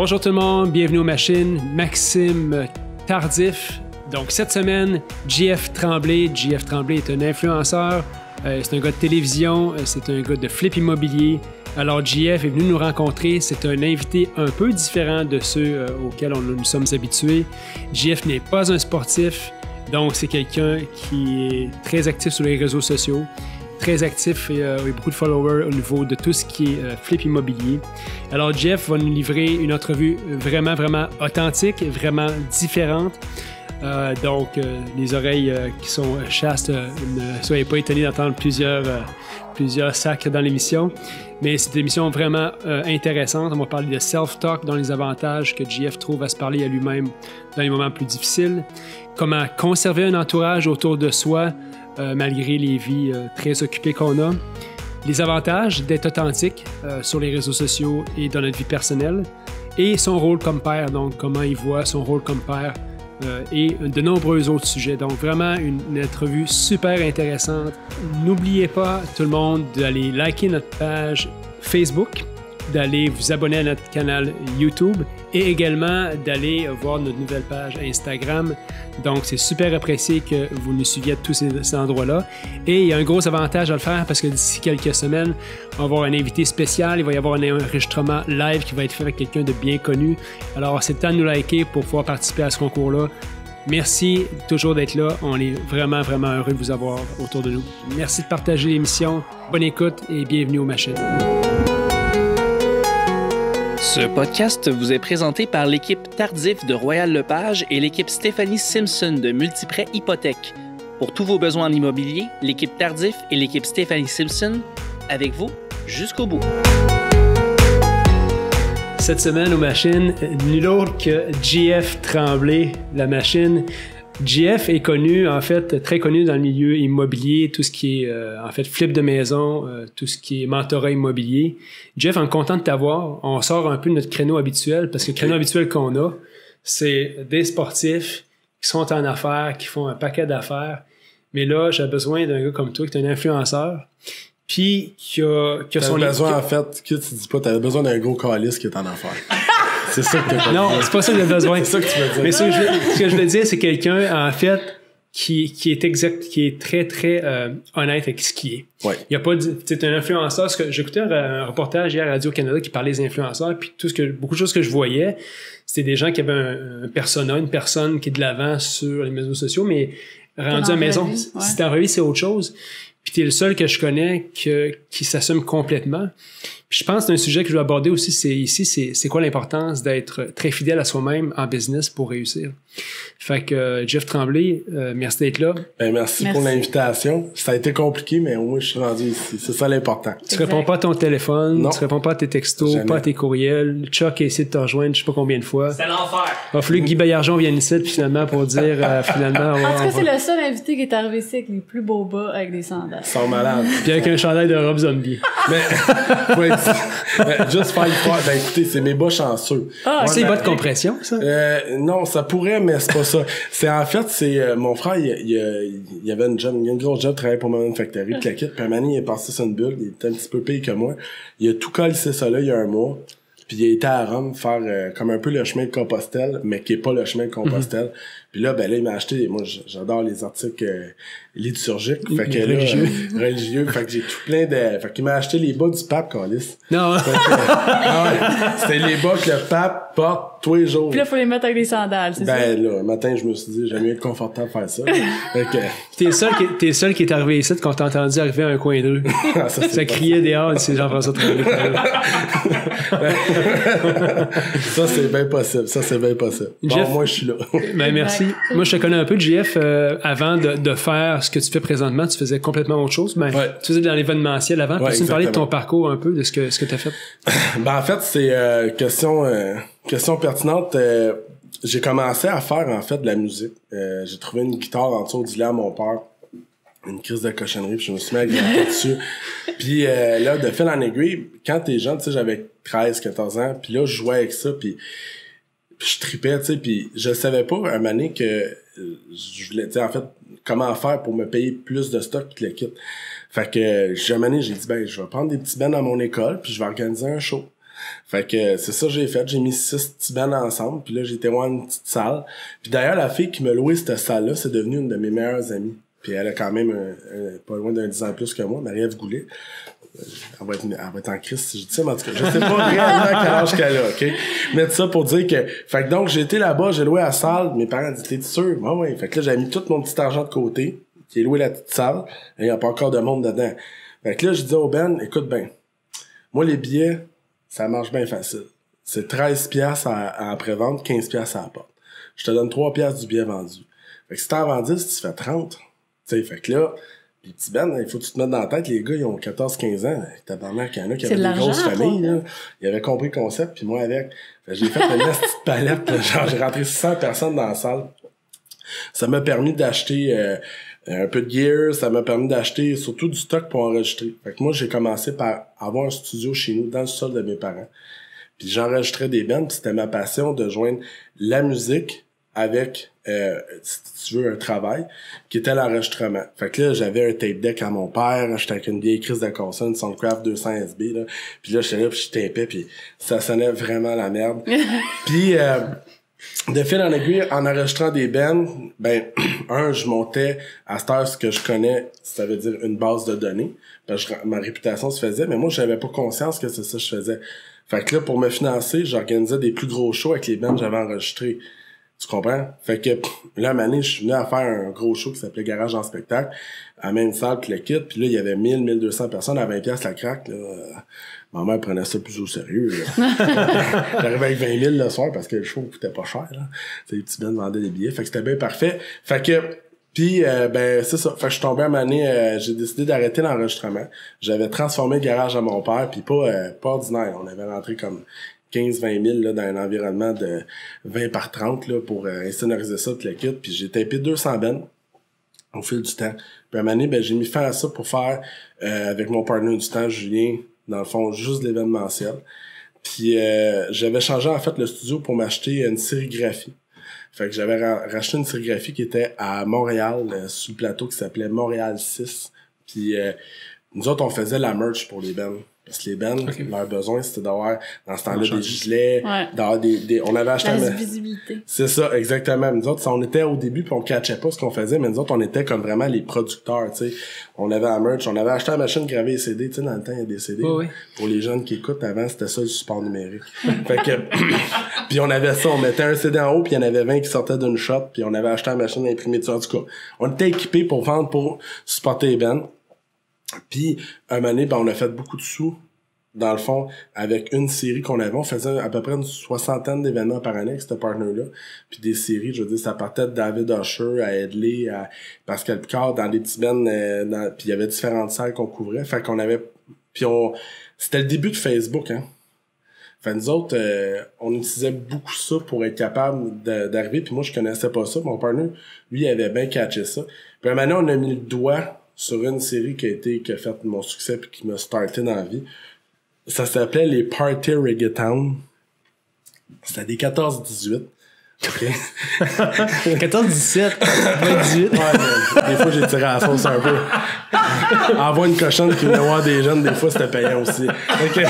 Bonjour tout le monde, bienvenue aux machines. Maxime Tardif. Donc cette semaine, JF Tremblay. JF Tremblay est un influenceur, c'est un gars de télévision, c'est un gars de flip immobilier. Alors JF est venu nous rencontrer, c'est un invité un peu différent de ceux auxquels nous sommes habitués. JF n'est pas un sportif, donc c'est quelqu'un qui est très actif sur les réseaux sociaux, très actif et a beaucoup de followers au niveau de tout ce qui est flip immobilier. Alors Jeff va nous livrer une entrevue vraiment authentique, vraiment différente. Donc les oreilles qui sont chastes, ne soyez pas étonnés d'entendre plusieurs sacres dans l'émission. Mais c'est une émission vraiment intéressante. On va parler de self-talk, dans les avantages que JF trouve à se parler à lui-même dans les moments plus difficiles. Comment conserver un entourage autour de soi malgré les vies très occupées qu'on a. Les avantages d'être authentique sur les réseaux sociaux et dans notre vie personnelle. Et son rôle comme père, donc comment il voit son rôle comme père et de nombreux autres sujets. Donc vraiment une entrevue super intéressante. N'oubliez pas tout le monde d'aller liker notre page Facebook, d'aller vous abonner à notre canal YouTube et également d'aller voir notre nouvelle page Instagram. Donc, c'est super apprécié que vous nous suiviez à tous ces endroits-là. Et il y a un gros avantage à le faire parce que d'ici quelques semaines, on va avoir un invité spécial. Il va y avoir un enregistrement live qui va être fait avec quelqu'un de bien connu. Alors, c'est le temps de nous liker pour pouvoir participer à ce concours-là. Merci toujours d'être là. On est vraiment heureux de vous avoir autour de nous. Merci de partager l'émission. Bonne écoute et bienvenue aux machines. Ce podcast vous est présenté par l'équipe Tardif de Royal Lepage et l'équipe Stéphanie Simpson de Multiprêt Hypothèque. Pour tous vos besoins en immobilier, l'équipe Tardif et l'équipe Stéphanie Simpson, avec vous jusqu'au bout. Cette semaine aux machines, nul autre que JF Tremblay, la machine. JF est connu, en fait, très connu dans le milieu immobilier, tout ce qui est, en fait, flip de maison, tout ce qui est mentorat immobilier. JF, on est content de t'avoir. On sort un peu de notre créneau habituel, parce que le créneau habituel qu'on a, c'est des sportifs qui sont en affaires, qui font un paquet d'affaires. Mais là, j'ai besoin d'un gars comme toi, qui est un influenceur, puis qui a son... T'as besoin, en fait, que tu dis pas, t'as besoin d'un gros calice qui est en affaires. C'est ça que t'as besoin. Non, c'est pas ça que j'ai besoin. C'est ça que tu veux dire. Mais ce que je veux dire, c'est quelqu'un, en fait, qui est très honnête avec ce qui est. Ouais. Il y a pas de, c'est un influenceur. J'écoutais un reportage hier à Radio-Canada qui parlait des influenceurs, puis beaucoup de choses que je voyais, c'était des gens qui avaient un persona, une personne qui est de l'avant sur les réseaux sociaux, mais rendu à la maison, si t'es en revue, c'est autre chose. Puis t'es le seul que je connais qui s'assume complètement. Puis je pense que c'est un sujet que je vais aborder aussi, c'est quoi l'importance d'être très fidèle à soi-même en business pour réussir. Fait que Jeff Tremblay, merci d'être là. Ben merci pour l'invitation. Ça a été compliqué, mais au moins je suis rendu ici. C'est ça l'important. Tu réponds pas à ton téléphone, tu réponds pas à tes textos, jamais. pas à tes courriels. Chuck a essayé de te rejoindre, je sais pas combien de fois. C'est l'enfer! Il a fallu que Guy Baillargeon vienne ici, puis finalement, pour dire, finalement... En tout cas, c'est le seul invité qui est arrivé ici avec les plus beaux bas avec des sandales. Ils sont malades. Puis avec un chandail de Rob Zombie. Mais, juste faire histoire. Ben écoutez, c'est mes bas chanceux. Ah, c'est les bas de compression, ça? Non, ça pourrait, mais c'est pas ça. C'est en fait, c'est mon frère, il avait une grosse job, travaillait pour Modern Factory, puis la kit, puis un moment, il est passé sur une bulle, il était un petit peu pire que moi. Il a tout collé ça là il y a un mois. Puis il a été à Rome faire comme un peu le chemin de Compostelle, mais qui est pas le chemin de Compostelle. Puis là, ben là, il m'a acheté, moi j'adore les articles liturgiques. Fait que religieux. Religieux. Fait que j'ai tout plein de. Fait qu'il m'a acheté les bas du pape, Calis. Non. C'était les bas que le pape porte tous les jours. Puis là, faut les mettre avec des sandales, c'est ça? Ben là, le matin, je me suis dit, j'aime mieux être confortable de faire ça. Fait que. T'es le seul qui est arrivé ici quand t'as entendu arriver à un coin de rue. Ça criait dehors, c'est Jean-François Tremblay. Ça, c'est bien possible. Bon, Jeff, moi, je suis là. Ben, merci. Moi, je te connais un peu, JF. Avant de faire ce que tu fais présentement, tu faisais complètement autre chose. Ben, tu faisais dans l'événementiel avant. Peux-tu me parler de ton parcours un peu, de ce que tu as fait? Ben, en fait, c'est question pertinente. J'ai commencé à faire, en fait, de la musique. J'ai trouvé une guitare en dessous du lit à mon père. Une crise de cochonnerie, puis je me suis mis à grimper dessus. Puis là, de fil en aiguille, quand t'es jeune, tu sais, j'avais 13-14 ans, puis là, je jouais avec ça, puis je tripais, tu sais, puis je savais pas un moment donné que je voulais, tu sais, en fait, comment faire pour me payer plus de stock que le kit. Fait que, un moment donné, j'ai dit, ben, je vais prendre des petits bands à mon école, puis je vais organiser un show. Fait que c'est ça que j'ai fait. J'ai mis 6 petits bands ensemble. Puis là, j'étais dans une petite salle. Puis d'ailleurs, la fille qui m'a loué cette salle-là, c'est devenue une de mes meilleures amies. Puis elle a quand même pas loin d'un 10 ans plus que moi, Marie-Ève Goulet. Elle va être en crise si je dis ça, mais en tout cas, je sais pas réellement quel âge qu'elle a, OK? Mais tout ça pour dire que... Fait que donc, j'ai été là-bas, j'ai loué la salle. Mes parents disent, t'es sûr? Ah ouais. Fait que là, j'ai mis tout mon petit argent de côté. J'ai loué la petite salle. Et il n'y a pas encore de monde dedans. Fait que là, je dis au Ben, écoute ben, moi, les billets, ça marche bien facile. C'est 13$ en pré-vente, 15$ à la porte. Je te donne 3$ du billet vendu. Fait que si t'en vends 10, tu fais 30. Tu sais, fait que là, les petits Ben, il faut que tu te mettes dans la tête, les gars, ils ont 14-15 ans. Tabarnak, il y en a qui avaient des grosses familles, là. Ils avaient compris le concept, puis moi avec. Fait que j'ai fait une petite palette, là, genre j'ai rentré 600 personnes dans la salle. Ça m'a permis d'acheter un peu de gear, ça m'a permis d'acheter surtout du stock pour enregistrer. Fait que moi, j'ai commencé par avoir un studio chez nous, dans le sol de mes parents. Puis j'enregistrais des bands, puis c'était ma passion de joindre la musique avec, si tu veux, un travail, qui était l'enregistrement. Fait que là, j'avais un tape deck à mon père, j'étais avec une vieille crise de console, une Soundcraft 200 SB, là. Puis là, j'étais là, puis je tapais, puis ça sonnait vraiment la merde. Puis, de fil en aiguille, en enregistrant des bands, ben, je montais à cette heure ce que je connais, ça veut dire une base de données. Parce que ma réputation se faisait, mais moi, j'avais pas conscience que c'est ça que je faisais. Fait que là, pour me financer, j'organisais des plus gros shows avec les bands que j'avais enregistrés. Tu comprends? Fait que, là, à un moment donné, je suis venu à faire un gros show qui s'appelait Garage en spectacle, à la même salle que le kit, puis là, il y avait 1200 personnes à 20$ la craque, là. Ma mère prenait ça plus au sérieux, là. J'arrivais avec 20 000 le soir parce que le show coûtait pas cher, là. T'sais, les petits Ben vendaient des billets, fait que c'était bien parfait. Fait que, puis ben, c'est ça. Fait que je suis tombé à un moment donné, j'ai décidé d'arrêter l'enregistrement. J'avais transformé le garage à mon père, puis pas ordinaire. On avait rentré comme 15-20 000 là, dans un environnement de 20 par 30 là, pour insonoriser ça, tout le kit. Puis j'ai tapé 200 bennes au fil du temps. Puis à un moment donné, ben, j'ai mis fin à ça pour faire, avec mon partner du temps, Julien, dans le fond, juste l'événementiel. Puis j'avais changé en fait le studio pour m'acheter une sérigraphie. Fait que j'avais racheté une sérigraphie qui était à Montréal, sur le plateau qui s'appelait Montréal 6. Puis nous autres, on faisait la merch pour les bands. Parce que les bands, leur besoin, c'était d'avoir, dans ce temps-là, des gilets, d'avoir on avait acheté la visibilité. C'est ça, exactement. Nous autres, on était au début puis on catchait pas ce qu'on faisait, mais nous autres, on était comme vraiment les producteurs, tu sais. On avait la merch, on avait acheté la machine gravée CD, tu sais, dans le temps, il y a des CD. Oui. Pour les jeunes qui écoutent, avant, c'était ça, le support numérique. Fait que, puis on avait ça, on mettait un CD en haut puis il y en avait 20 qui sortaient d'une shot puis on avait acheté la machine imprimée dessus. En tout cas, on était équipés pour vendre, pour supporter les bands. Puis, un moment donné, ben, on a fait beaucoup de sous, dans le fond, avec une série qu'on avait. On faisait à peu près une 60aine d'événements par année avec ce partner-là. Puis des séries, je veux dire, ça partait de David Usher à Edley, à Pascal Picard, dans des petits bands, puis il y avait différentes salles qu'on couvrait. Fait qu'on avait... Puis c'était le début de Facebook, hein. Fait nous autres, on utilisait beaucoup ça pour être capable d'arriver. Puis moi, je connaissais pas ça. Mon partner, lui, il avait bien catché ça. Puis maintenant, on a mis le doigt sur une série qui a fait mon succès puis qui m'a starté dans la vie. Ça s'appelait les Party Reggaeton. C'était des 14-18. OK? 14-17, 18. Ouais, des fois, j'ai tiré à la sauce un peu. Envoie une cochonne qui venait voir des jeunes, des fois, c'était payant aussi. OK.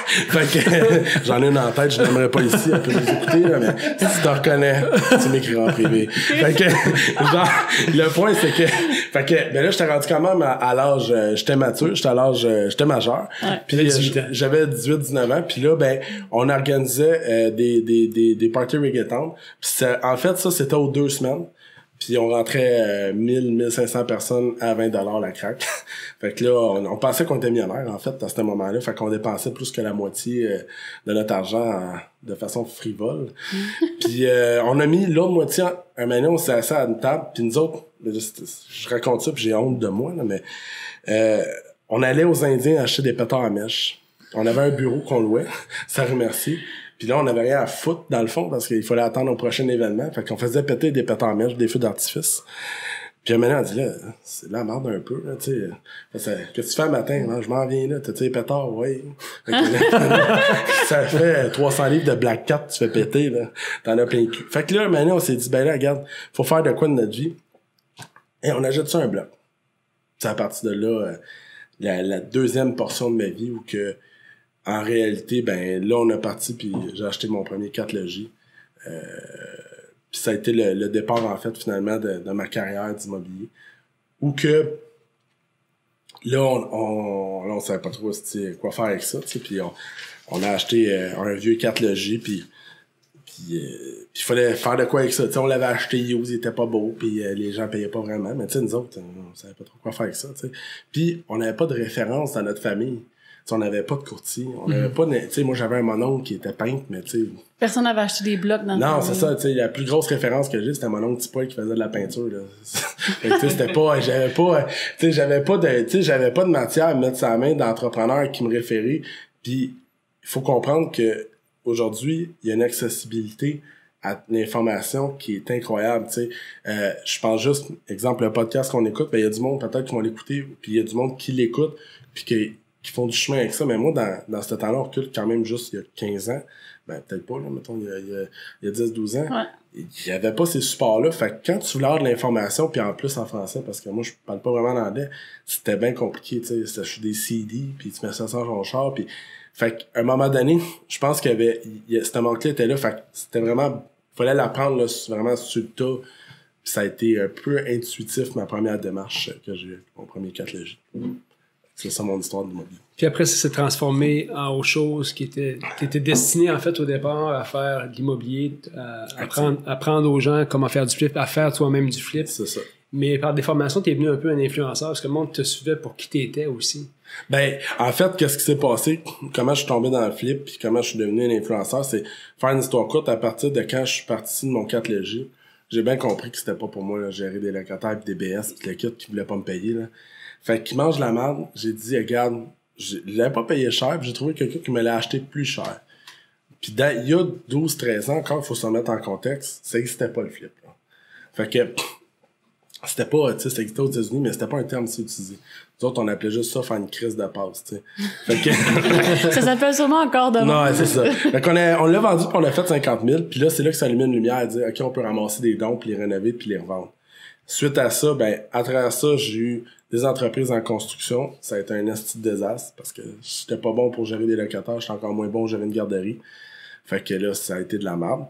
Fait que, j'en ai une en tête, je n'aimerais pas ici, elle peut nous écouter, là, mais si tu te reconnais, tu m'écriras en privé. Fait que, genre, le point, c'est que, fait que, ben là, j'étais rendu quand même à l'âge, j'étais mature, j'étais majeur. Ouais. Puis j'avais 18-19 ans, puis là, ben, on organisait des parties reggaeton. Puis en fait, ça, c'était aux 2 semaines. Puis on rentrait 1000-1500 personnes à 20$ la craque. Fait que là, on pensait qu'on était millionnaire, en fait, à ce moment-là. Fait qu'on dépensait plus que la moitié de notre argent de façon frivole. Puis on a mis l'autre moitié, un moment, on s'est assis à une table. Puis nous autres, je raconte ça, puis j'ai honte de moi, là, mais on allait aux Indiens acheter des pétards à mèche. On avait un bureau qu'on louait, ça remercie. Puis là, on avait rien à foutre, dans le fond, parce qu'il fallait attendre au prochain événement. Fait qu'on faisait péter des pétards à mèche, des feux d'artifice. Puis maintenant, on dit, là, c'est de la merde un peu, là, tu sais. Qu'est-ce que tu fais le matin? Non, je m'en viens, là. T'as-tu les pétards? Oui. Ça fait 300 livres de Black Cat, tu fais péter, là. T'en as plein le cul. Fait que là, maintenant, on s'est dit, ben là, regarde, faut faire de quoi de notre vie? Et on achète ça un bloc. C'est à partir de là, la deuxième portion de ma vie où que en réalité, ben là, on est parti, puis j'ai acheté mon premier 4 logis. Puis ça a été le départ, en fait, finalement, de ma carrière d'immobilier. Où que, là, on savait pas trop quoi faire avec ça, tu sais, puis on a acheté un vieux 4 logis, puis il fallait faire de quoi avec ça. T'sais, on l'avait acheté used, il était pas beau, puis les gens payaient pas vraiment. Mais tu sais, nous autres, on savait pas trop quoi faire avec ça. T'sais. Puis on n'avait pas de référence dans notre famille. T'sais, on n'avait pas de courtier. On n'avait pas de... T'sais, moi, j'avais un mononcle qui était peintre, mais tu sais... Personne n'avait acheté des blocs dans le Non, c'est ça. La plus grosse référence que j'ai, c'était mon oncle Tipoy qui faisait de la peinture. Là. Fait que, c'était pas... J'avais pas de matière à mettre sa main d'entrepreneur qui me référait. Puis il faut comprendre que aujourd'hui, il y a une accessibilité à l'information qui est incroyable, tu sais. Je pense juste, exemple, le podcast qu'on écoute, ben il y a du monde peut-être qui vont l'écouter, puis il y a du monde qui l'écoute, puis qui font du chemin avec ça. Mais moi, dans ce temps-là, on recule quand même juste il y a 15 ans, ben peut-être pas, là, mettons, il y a 10-12 ans, ouais. Il y avait pas ces supports-là. Fait que quand tu voulais avoir de l'information, puis en plus en français, parce que moi, je parle pas vraiment l'anglais, c'était bien compliqué, tu sais. C'était des CD, puis tu mets ça sur ton char, puis... Fait qu'à un moment donné, je pense qu'il y avait... ce manque-là était là, fait que c'était vraiment... Fallait l'apprendre là, vraiment sur le tas. Puis ça a été un peu intuitif, ma première démarche que j'ai eu, mon premier 4 logis. C'est ça mon histoire d'immobilier. Puis après, ça s'est transformé en autre chose qui était destiné en fait au départ à faire de l'immobilier, à apprendre aux gens comment faire du flip, à faire toi-même du flip. C'est ça. Mais par déformation, t'es devenu un peu un influenceur parce que le monde te suivait pour qui t'étais aussi. Ben, en fait, qu'est-ce qui s'est passé? Comment je suis tombé dans le flip puis comment je suis devenu un influenceur, c'est faire une histoire courte à partir de quand je suis parti de mon 4 logis. J'ai bien compris que c'était pas pour moi, là, gérer des locataires pis des BS pis le kit qui voulaient pas me payer, là. Fait qu'ils mangent la merde. J'ai dit, regarde, je l'avais pas payé cher pis j'ai trouvé quelqu'un qui me l'a acheté plus cher. Pis il y a 12-13 ans, quand il faut se remettre en contexte, ça existait pas le flip, là. Fait que, c'était pas, tu sais, ça existait aux États-Unis, mais c'était pas un terme si utilisé. Nous autres, on appelait juste ça faire une crise de passe, tu sais. Fait que... Ça s'appelle sûrement encore demain. Non, ouais, c'est ça. Fait qu'on on l'a vendu puis on a fait 50 000. Puis là, c'est là que ça allumait une lumière et dire, OK, on peut ramasser des dons puis les rénover puis les revendre. Suite à ça, ben, à travers ça, j'ai eu des entreprises en construction. Ça a été un esti de désastre parce que j'étais pas bon pour gérer des locataires. J'étais encore moins bon pour gérer une garderie. Fait que là, ça a été de la merde.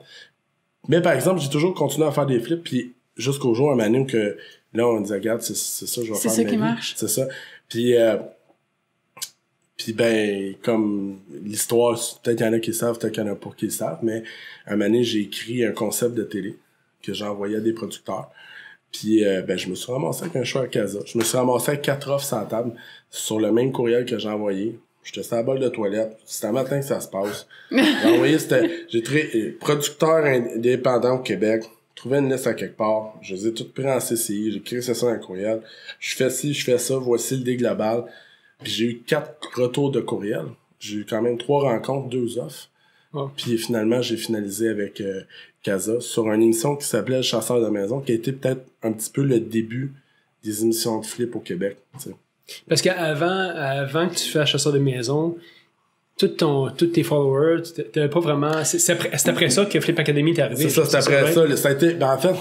Mais par exemple, j'ai toujours continué à faire des flips puis jusqu'au jour, un moment où que là, on disait, regarde, c'est ça, je vais faire. C'est ça qui marche. C'est ça. Puis ben, comme l'histoire, peut-être qu'il y en a qui le savent, peut-être qu'il y en a pas qui le savent, mais un moment donné, j'ai écrit un concept de télé que j'ai envoyé à des producteurs. Puis ben, je me suis ramassé avec un choix à Casa. Je me suis ramassé avec 4 offres sans table sur le même courriel que j'ai envoyé. J'étais sur la balle de toilette. C'était un matin que ça se passe. J'ai envoyé, j'ai créé producteur indépendant au Québec. Trouvé une liste à quelque part. Je les ai toutes pris en CCI. J'ai créé ça dans un courriel. Je fais ci, je fais ça. Voici l'idée globale. Puis j'ai eu 4 retours de courriel. J'ai eu quand même 3 rencontres, 2 offres. Oh. Puis finalement, j'ai finalisé avec Casa sur une émission qui s'appelait Le Chasseur de maison, qui a été peut-être un petit peu le début des émissions de flip au Québec. T'sais. Parce qu'avant que tu fasses Chasseur de maison, tous tes followers, t'avais pas vraiment... C'est après ça que Flip Academy est arrivé. C'est ça, c'est après ça. Ça a été, ben en fait,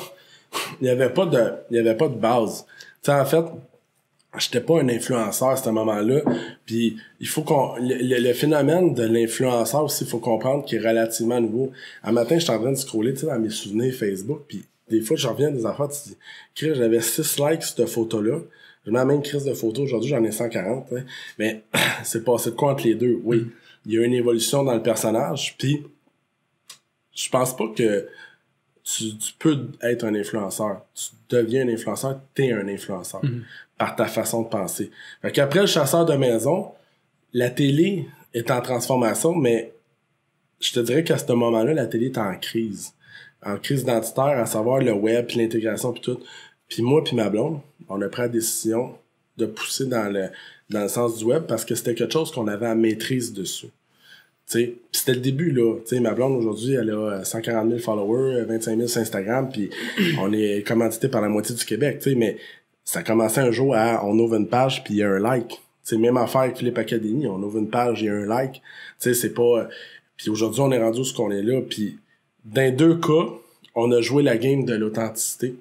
il y avait pas de base. Tu sais, en fait, j'étais pas un influenceur à ce moment-là. Puis il faut le phénomène de l'influenceur aussi, il faut comprendre qu'il est relativement nouveau. Un matin, j'étais en train de scroller, tu sais, dans mes souvenirs Facebook, puis des fois, je reviens des affaires, tu dis, Chris, j'avais 6 likes sur cette photo-là. J'ai ma même crise de photo aujourd'hui, j'en ai 140. Hein. Mais c'est passé de quoi entre les deux? Oui. Il y a une évolution dans le personnage, puis je pense pas que tu peux être un influenceur. Tu deviens un influenceur, t'es un influenceur par ta façon de penser. Fait qu'après le chasseur de maison, la télé est en transformation, mais je te dirais qu'à ce moment-là, la télé est en crise identitaire, à savoir le web, puis l'intégration, puis tout. Puis moi puis ma blonde, on a pris la décision de pousser dans le sens du web parce que c'était quelque chose qu'on avait à maîtrise dessus. T'sais, pis c'était le début, là. T'sais, ma blonde, aujourd'hui, elle a 140 000 followers, 25 000 sur Instagram, puis on est commandité par la moitié du Québec, t'sais, mais ça a commencé un jour on ouvre une page, puis il y a un like. T'sais, même affaire avec Flip Academy, on ouvre une page, il y a un like. T'sais, c'est pas... Puis aujourd'hui, on est rendu où ce qu'on est là, puis dans les deux cas, on a joué la game de l'authenticité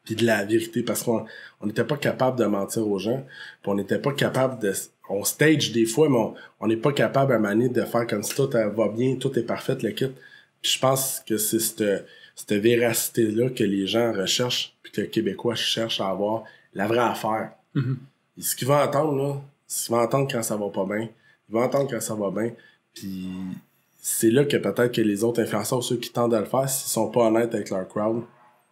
puis de la vérité, parce qu'on n'était pas capable de mentir aux gens, puis on n'était pas capable de... on stage des fois, mais on n'est pas capable à manier de faire comme si tout va bien, tout est parfait, le kit. Puis je pense que c'est cette véracité-là que les gens recherchent, puis que les Québécois cherchent à avoir la vraie affaire. Et ce qu'ils vont entendre, là, ce qu'ils vont entendre quand ça va pas bien, ils vont entendre quand ça va bien, puis c'est là que peut-être que les autres influenceurs, ceux qui tentent de le faire, s'ils sont pas honnêtes avec leur crowd,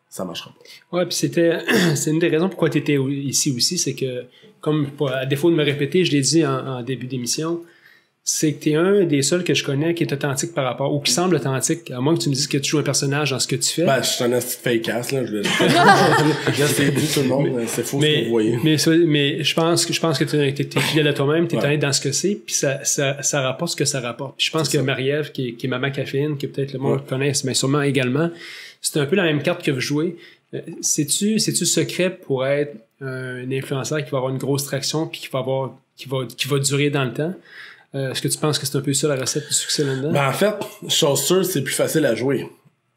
ça marchera pas. Ouais, puis c'est une des raisons pourquoi tu étais ici aussi, c'est que, comme à défaut de me répéter, je l'ai dit en début d'émission, c'est que tu es un des seuls que je connais qui est authentique par rapport, ou qui semble authentique, à moins que tu me dises que tu joues un personnage dans ce que tu fais. Ben, je suis un petit fake-ass, là, je l'ai dit tout le monde, c'est faux ce que vous voyez. Mais je pense que tu es fidèle à toi-même, tu es honnête dans ce que c'est, puis ça rapporte ce que ça rapporte. Puis je pense que Marie-Ève, qui est Maman Caféine, que peut-être le monde connaisse, mais sûrement également, c'est un peu la même carte que vous jouez. C'est-tu secret pour être un influenceur qui va avoir une grosse traction puis qui va durer dans le temps? Est-ce que tu penses que c'est un peu ça la recette du succès là-dedans? Ben en fait, chose sûre, c'est plus facile à jouer.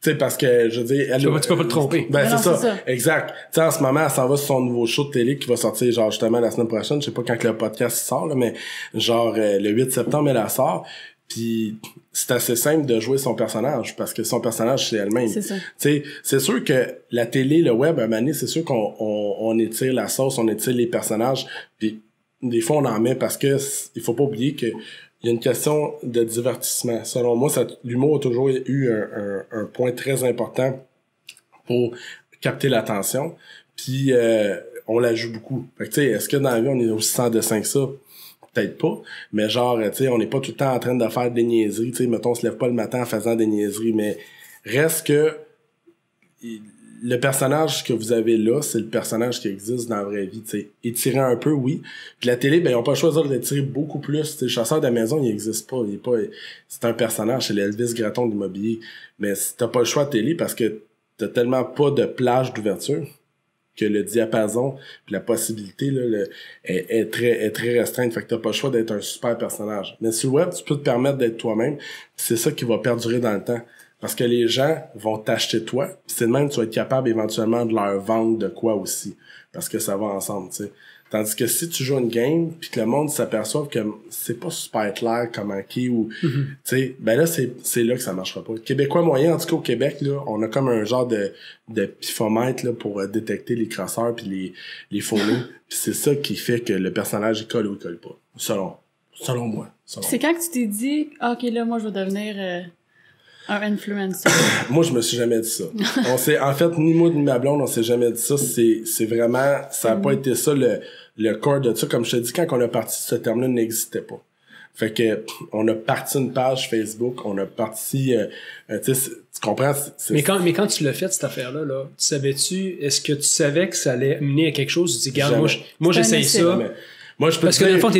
Tu sais, parce que, je veux dire... Tu peux pas te tromper. Ben, c'est ça. Exact. Tu sais, en ce moment, elle s'en va sur son nouveau show de télé qui va sortir, genre, justement, la semaine prochaine. Je sais pas quand le podcast sort, là, mais genre, le 8 septembre, elle la sort. Puis c'est assez simple de jouer son personnage, parce que son personnage, c'est elle-même. C'est ça. Tu sais, c'est sûr que la télé, le web, à un moment donné, c'est sûr qu'on étire la sauce, on étire les personnages, puis des fois, on en met parce que il faut pas oublier que il y a une question de divertissement. Selon moi, l'humour a toujours eu un point très important pour capter l'attention. Puis on la joue beaucoup. Fait que tu sais, est-ce que dans la vie, on est aussi sans dessin que ça? Peut-être pas. Mais genre, tu sais, on n'est pas tout le temps en train de faire des niaiseries. Tu sais, mettons, on se lève pas le matin en faisant des niaiseries. Mais reste que le personnage que vous avez là, c'est le personnage qui existe dans la vraie vie, tu sais. Étirer un peu, oui. Puis la télé, ben, ils ont pas choisi de l'étirer beaucoup plus. Tu sais, le chasseur de la maison, il existe pas. C'est un personnage, c'est l'Elvis Gratton de l'immobilier. Mais t'as pas le choix de télé parce que t'as tellement pas de plage d'ouverture que le diapason puis la possibilité, là, est très restreinte. Fait que t'as pas le choix d'être un super personnage. Mais sur le web, tu peux te permettre d'être toi-même. C'est ça qui va perdurer dans le temps. Parce que les gens vont t'acheter toi, pis c'est de même que tu vas être capable éventuellement de leur vendre de quoi aussi. Parce que ça va ensemble, tu sais. Tandis que si tu joues une game, puis que le monde s'aperçoive que c'est pas super clair comme qui ou tu sais, ben là c'est là que ça marchera pas. Québécois moyen, en tout cas au Québec, là, on a comme un genre de pifomètre là, pour détecter les crosseurs puis les faux nez. Puis c'est ça qui fait que le personnage il colle ou il colle pas. Selon moi. C'est quand que tu t'es dit, OK, là, moi, je vais devenir un influencer? Moi, je me suis jamais dit ça. En fait, ni moi ni ma blonde, on s'est jamais dit ça. C'est vraiment, ça a pas été ça le corps de ça. Comme je te dis, quand on a parti, ce terme-là n'existait pas. Fait que, on a parti une page Facebook, on a parti, tu sais, tu comprends? Mais quand tu l'as fait, cette affaire-là, là, est-ce que tu savais que ça allait mener à quelque chose? Tu dis, regarde, moi j'essaye ça. Jamais. Moi, je peux parce que dans le fond,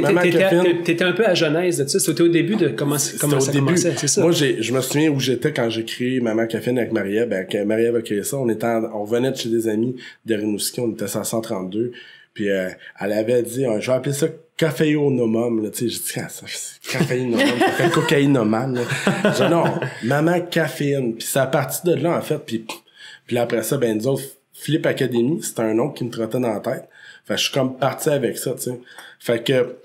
t'étais un peu à Genèse de ça. C'était au début de comment ça commençait, c'est ça. Moi, je me souviens où j'étais quand j'ai créé Maman Caféine avec Marie-Ève. Ben, quand Marie-Ève a créé ça, on venait de chez des amis de Rimouski, on était à 132. Puis elle avait dit, je vais appeler ça caféonomum, là, tu sais, j'ai dit, c'est caféinomum, ça fait cocaïnomane, là. J'ai dit, non, Maman Caféine. Puis c'est à partir de là, en fait, puis là, après ça, ben, nous autres, Flip Academy, c'était un nom qui me trottait dans la tête. Fait que je suis comme parti avec ça, tu sais. Fait que,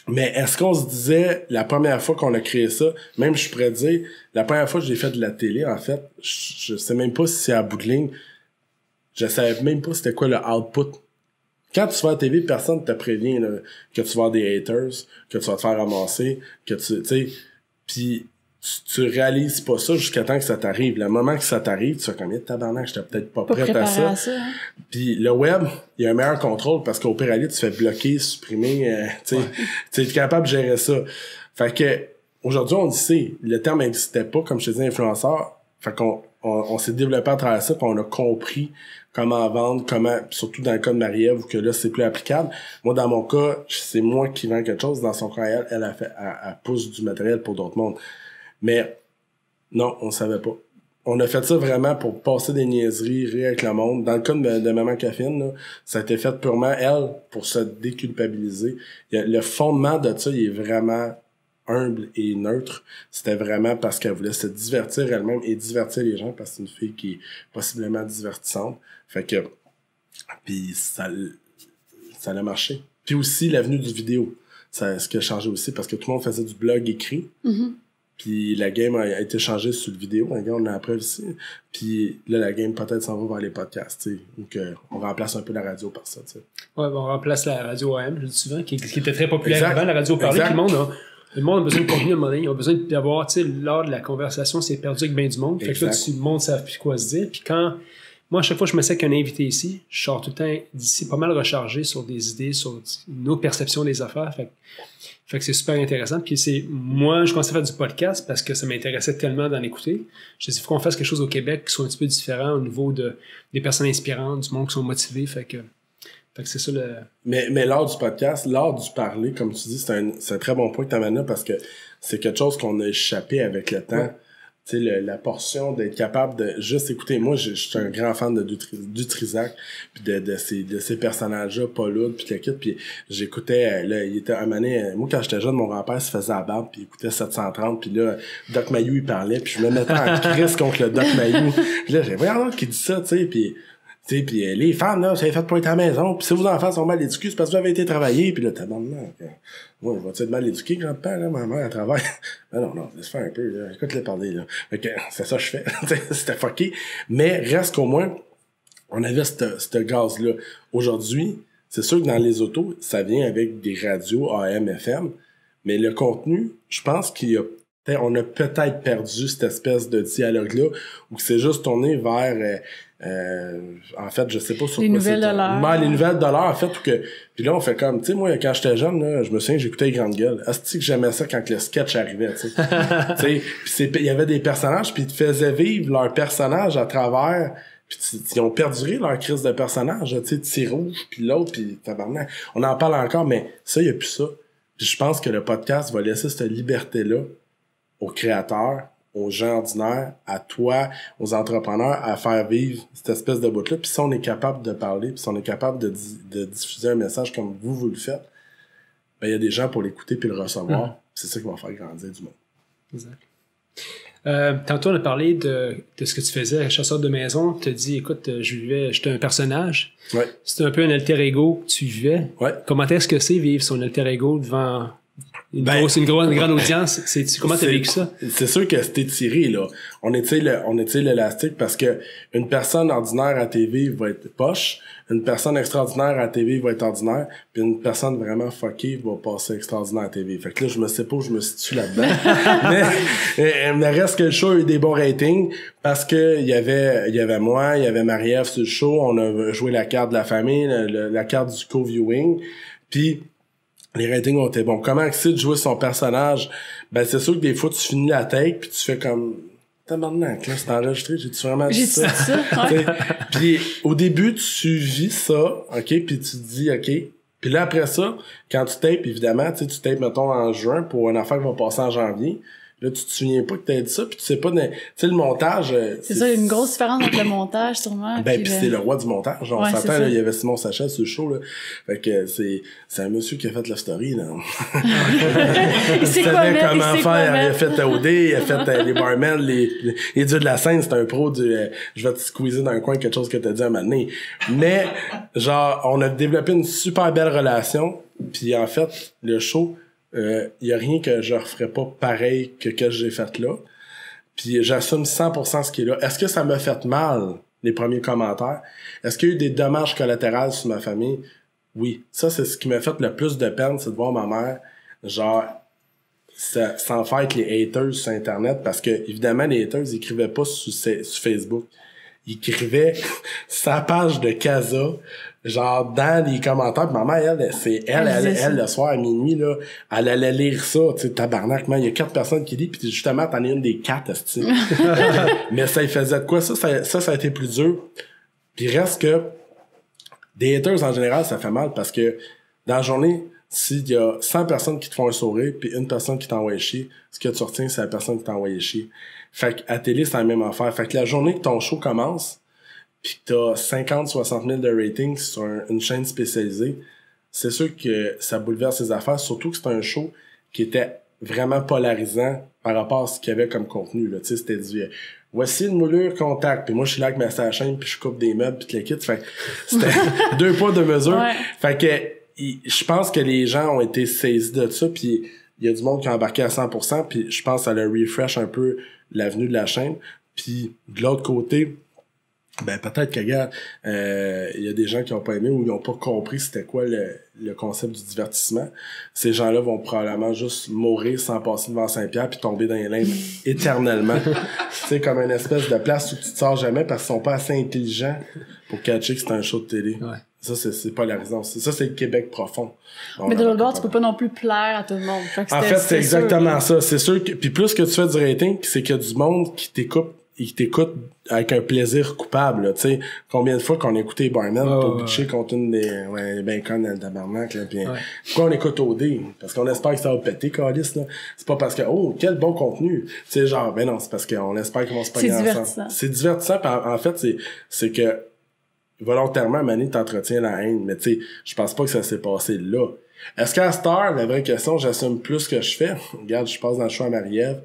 mais est-ce qu'on se disait, la première fois qu'on a créé ça, même je pourrais dire, la première fois que j'ai fait de la télé, en fait, je sais même pas si c'est à bout de ligne, je savais même pas c'était quoi le output. Quand tu vas à la TV, personne te prévient là, que tu vas avoir des haters, que tu vas te faire ramasser, que tu sais, pis tu réalises pas ça jusqu'à temps que ça t'arrive. Le moment que ça t'arrive, tu fais comme, tabarnak, j'étais peut-être pas prête à ça. Hein? Puis le web, il y a un meilleur contrôle parce qu'au pire aller, tu fais bloquer, supprimer, tu es capable de gérer ça. Fait que aujourd'hui, on dit le terme n'existait pas, comme je te disais, influenceur. Fait qu'on s'est développé à travers ça, puis on a compris comment vendre, surtout dans le cas de Marie-Ève, où que là, c'est plus applicable. Moi, dans mon cas, c'est moi qui vends quelque chose. Dans son cas, elle pousse du matériel pour d'autres mondes. Mais non, on savait pas. On a fait ça vraiment pour passer des niaiseries, rire avec le monde. Dans le cas de Maman Caféine, là, ça a été fait purement, elle, pour se déculpabiliser. Le fondement de ça, il est vraiment humble et neutre. C'était vraiment parce qu'elle voulait se divertir elle-même et divertir les gens, parce que c'est une fille qui est possiblement divertissante. Fait que, puis ça a marché. Puis aussi, l'avenue du vidéo. ce qui a changé aussi, parce que tout le monde faisait du blog écrit. Puis la game a été changée sur le vidéo. On a appris aussi. Puis là, la game peut-être s'en va vers les podcasts, tu sais. Ou qu'on remplace un peu la radio par ça, tu sais. Ouais, on remplace la radio AM, je dis souvent, qui était très populaire avant, la radio parlée. Puis le monde a besoin de contenu à un moment donné. Ils ont besoin d'avoir, tu sais, lors de la conversation, c'est perdu avec bien du monde. Fait que là, le monde ne savent plus quoi se dire. Puis moi, à chaque fois que je me sais qu'un invité ici, je sors tout le temps d'ici pas mal rechargé sur des idées, sur nos perceptions des affaires. Fait que c'est super intéressant. Puis moi, je commençais à faire du podcast parce que ça m'intéressait tellement d'en écouter. Je me suis dit, il faut qu'on fasse quelque chose au Québec qui soit un petit peu différent au niveau des personnes inspirantes, du monde qui sont motivés. Fait que c'est ça le... Mais lors du podcast, lors du parler, comme tu dis, c'est un très bon point que tu amènes là parce que c'est quelque chose qu'on a échappé avec le temps. Ouais. Tu sais, la portion d'être capable de juste écouter. Moi, je suis un grand fan d'Utrisac, puis de ces personnages-là, Paul Hood, puis le kit, puis j'écoutais, là, il était un année, moi, quand j'étais jeune, mon grand-père se faisait la barbe, puis il écoutait 730, puis là, Doc Mayou, il parlait, puis je me mettais en crise contre le Doc Mayou. Là, j'ai voyons qui dit ça, tu sais, puis les femmes, là, ça fait pour être à la maison, puis si vos enfants sont mal éduqués, c'est parce que vous avez été travailler, puis là, t'as bon, moi, je vais-tu être mal éduqué, grand-père, là, ma mère, elle travaille. Non, laisse faire un peu, là. Écoute-le parler, là. Fait que, c'est ça que je fais. C'était fucké. Mais, reste qu'au moins, on avait ce gaz-là. Aujourd'hui, c'est sûr que dans les autos, ça vient avec des radios AM, FM, mais le contenu, je pense on a peut-être perdu cette espèce de dialogue-là, où c'est juste tourné vers, en fait, je sais pas sur les quoi nouvelles de l'heure. Les nouvelles de l'heure, en fait, puis là, on fait comme, tu sais, moi, quand j'étais jeune, là, je me souviens, j'écoutais les grandes gueules. Asti que j'aimais ça quand le sketch arrivait, tu sais. Il y avait des personnages, puis ils te faisaient vivre leur personnage à travers, puis ils ont perduré leur crise de personnage, tu sais, T-Rouge, puis l'autre, puis tabarnak. On en parle encore, mais ça, il y a plus ça. Puis je pense que le podcast va laisser cette liberté-là aux créateurs, aux gens ordinaires, à toi, aux entrepreneurs, à faire vivre cette espèce de bout-là. Puis si on est capable de parler, puis si on est capable de diffuser un message comme vous le faites, ben il y a des gens pour l'écouter puis le recevoir. C'est ça qui va faire grandir du monde. Exact. Tantôt, on a parlé de ce que tu faisais, chasseur de maison. Tu as dit, écoute, j'étais un personnage. Ouais. C'était un peu un alter ego que tu vivais. Ouais. Comment est-ce que c'est vivre son alter ego devant... une grande audience. Comment t'as vécu ça? C'est sûr que c'était tiré, là. On étire l'élastique parce que une personne ordinaire à TV va être poche, une personne extraordinaire à TV va être ordinaire, puis une personne vraiment fuckée va passer extraordinaire à TV. Fait que là, je me sais pas où je me situe là-dedans. mais reste que le show a eu des bons ratings parce que il y avait moi, il y avait Marie-Ève sur le show, on a joué la carte de la famille, la carte du co-viewing, puis les ratings ont été bons. Comment c'est de jouer son personnage? Ben, c'est sûr que des fois, tu finis la take puis tu fais comme, tabarnak, là, c'est enregistré, j'ai-tu vraiment dit ça? Ouais. Puis, au début, tu vis ça, OK, puis tu te dis, OK. Puis là, après ça, quand tu tapes, évidemment, tu tapes, mettons, en juin pour une affaire qui va passer en janvier. Là, tu te souviens pas que t'as dit ça, puis tu sais pas, tu sais, le montage... c'est ça, il y a une grosse différence entre le montage, sûrement. Ben, puis c'est le roi du montage. On s'entend, là, il y avait Simon Sachet sur le show, là. Fait que c'est un monsieur qui a fait la story, là. Il savait comment faire, il a fait OD, il a fait les barmen, les dieux de la scène, c'est un pro du... je vais te squeezer dans un coin quelque chose que t'as dit à un moment donné. Mais, genre, on a développé une super belle relation, puis en fait, le show... y a rien que je referais pas pareil que j'ai fait là. Puis j'assume 100% ce qui est là. Est-ce que ça m'a fait mal, les premiers commentaires? Est-ce qu'il y a eu des dommages collatéraux sur ma famille? Oui. Ça, c'est ce qui m'a fait le plus de peine, c'est de voir ma mère, genre, sans faire avec les haters sur Internet, parce que, évidemment, les haters, ils écrivaient pas sur Facebook. Ils écrivaient sa page de Casa, genre dans les commentaires. Ma mère, elle le soir à minuit, là, elle allait lire ça, tu sais, tabarnak, man, il y a 4 personnes qui lisent, puis justement, t'en es une des 4, esti. Mais ça, il faisait de quoi? Ça a été plus dur. Puis reste que des haters, en général, ça fait mal, parce que dans la journée, s'il y a 100 personnes qui te font un sourire, puis une personne qui t'envoie chier, ce que tu retiens, c'est la personne qui t'envoie chier. Fait qu'à télé, c'est la même affaire. Fait que la journée que ton show commence, pis que t'as 50-60 000 de ratings sur une chaîne spécialisée, c'est sûr que ça bouleverse les affaires, surtout que c'est un show qui était vraiment polarisant par rapport à ce qu'il y avait comme contenu, là. Tu sais, c'était du voici une moulure contact, puis moi je suis là avec ma chaîne, puis je coupe des meubles, puis le kit. Fait que c'était 2 poids 2 mesures. Ouais. Fait que je pense que les gens ont été saisis de ça, puis il y a du monde qui a embarqué à 100%, puis je pense que ça le refresh un peu l'avenue de la chaîne. Puis de l'autre côté, ben peut-être que regarde, il y a des gens qui ont pas aimé ou ils ont pas compris c'était quoi le concept du divertissement. Ces gens-là vont probablement juste mourir sans passer devant Saint-Pierre puis tomber dans les limbes éternellement. Tu sais, comme une espèce de place où tu te sors jamais parce qu'ils sont pas assez intelligents pour catcher que c'est un show de télé. Ouais. Ça, c'est pas la raison. Ça, c'est le Québec profond. Mais de l'autre bord, tu peux pas non plus plaire à tout le monde. En fait, c'est exactement ça. C'est sûr que, puis plus que tu fais du rating, c'est qu'il y a du monde qui t'écoute avec un plaisir coupable, tu sais. Combien de fois qu'on a écouté Barman pour butcher contre une des, ben connes dans le tabarnak, là, pis pourquoi on écoute OD? Parce qu'on espère que ça va péter, câlisse, là. C'est pas parce que, oh, quel bon contenu! Tu sais, genre, ben non, c'est parce qu'on espère qu'ils vont se pogner ensemble. C'est divertissant, pis en fait, c'est que, volontairement, Manny t'entretient la haine, mais tu sais, je pense pas que ça s'est passé là. Est-ce qu'à cette heure, la vraie question, j'assume plus ce que je fais? Regarde, je passe dans le show à Marie-Ève,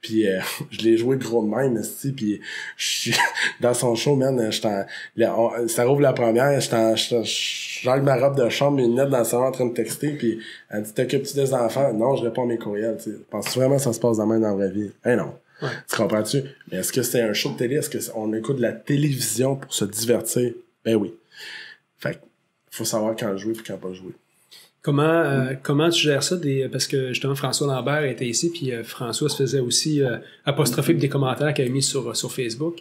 puis je l'ai joué gros de même, puis je suis dans son show, man, ça rouvre la première, j'enlève ma robe de chambre, mes lunettes dans le salon en train de texter, puis elle dit, t'occupes-tu des enfants? Non, je réponds à mes courriels, tu sais. Penses-tu vraiment que ça se passe de même dans la vraie vie? Non. Ouais. Tu comprends-tu? Mais est-ce que c'est un show de télé? Est-ce qu'on écoute de la télévision pour se divertir? Ben oui. Fait que, faut savoir quand jouer puis quand pas jouer. Comment tu gères ça? Parce que justement, François Lambert était ici, puis François se faisait aussi apostropher des commentaires qu'il avait mis sur Facebook.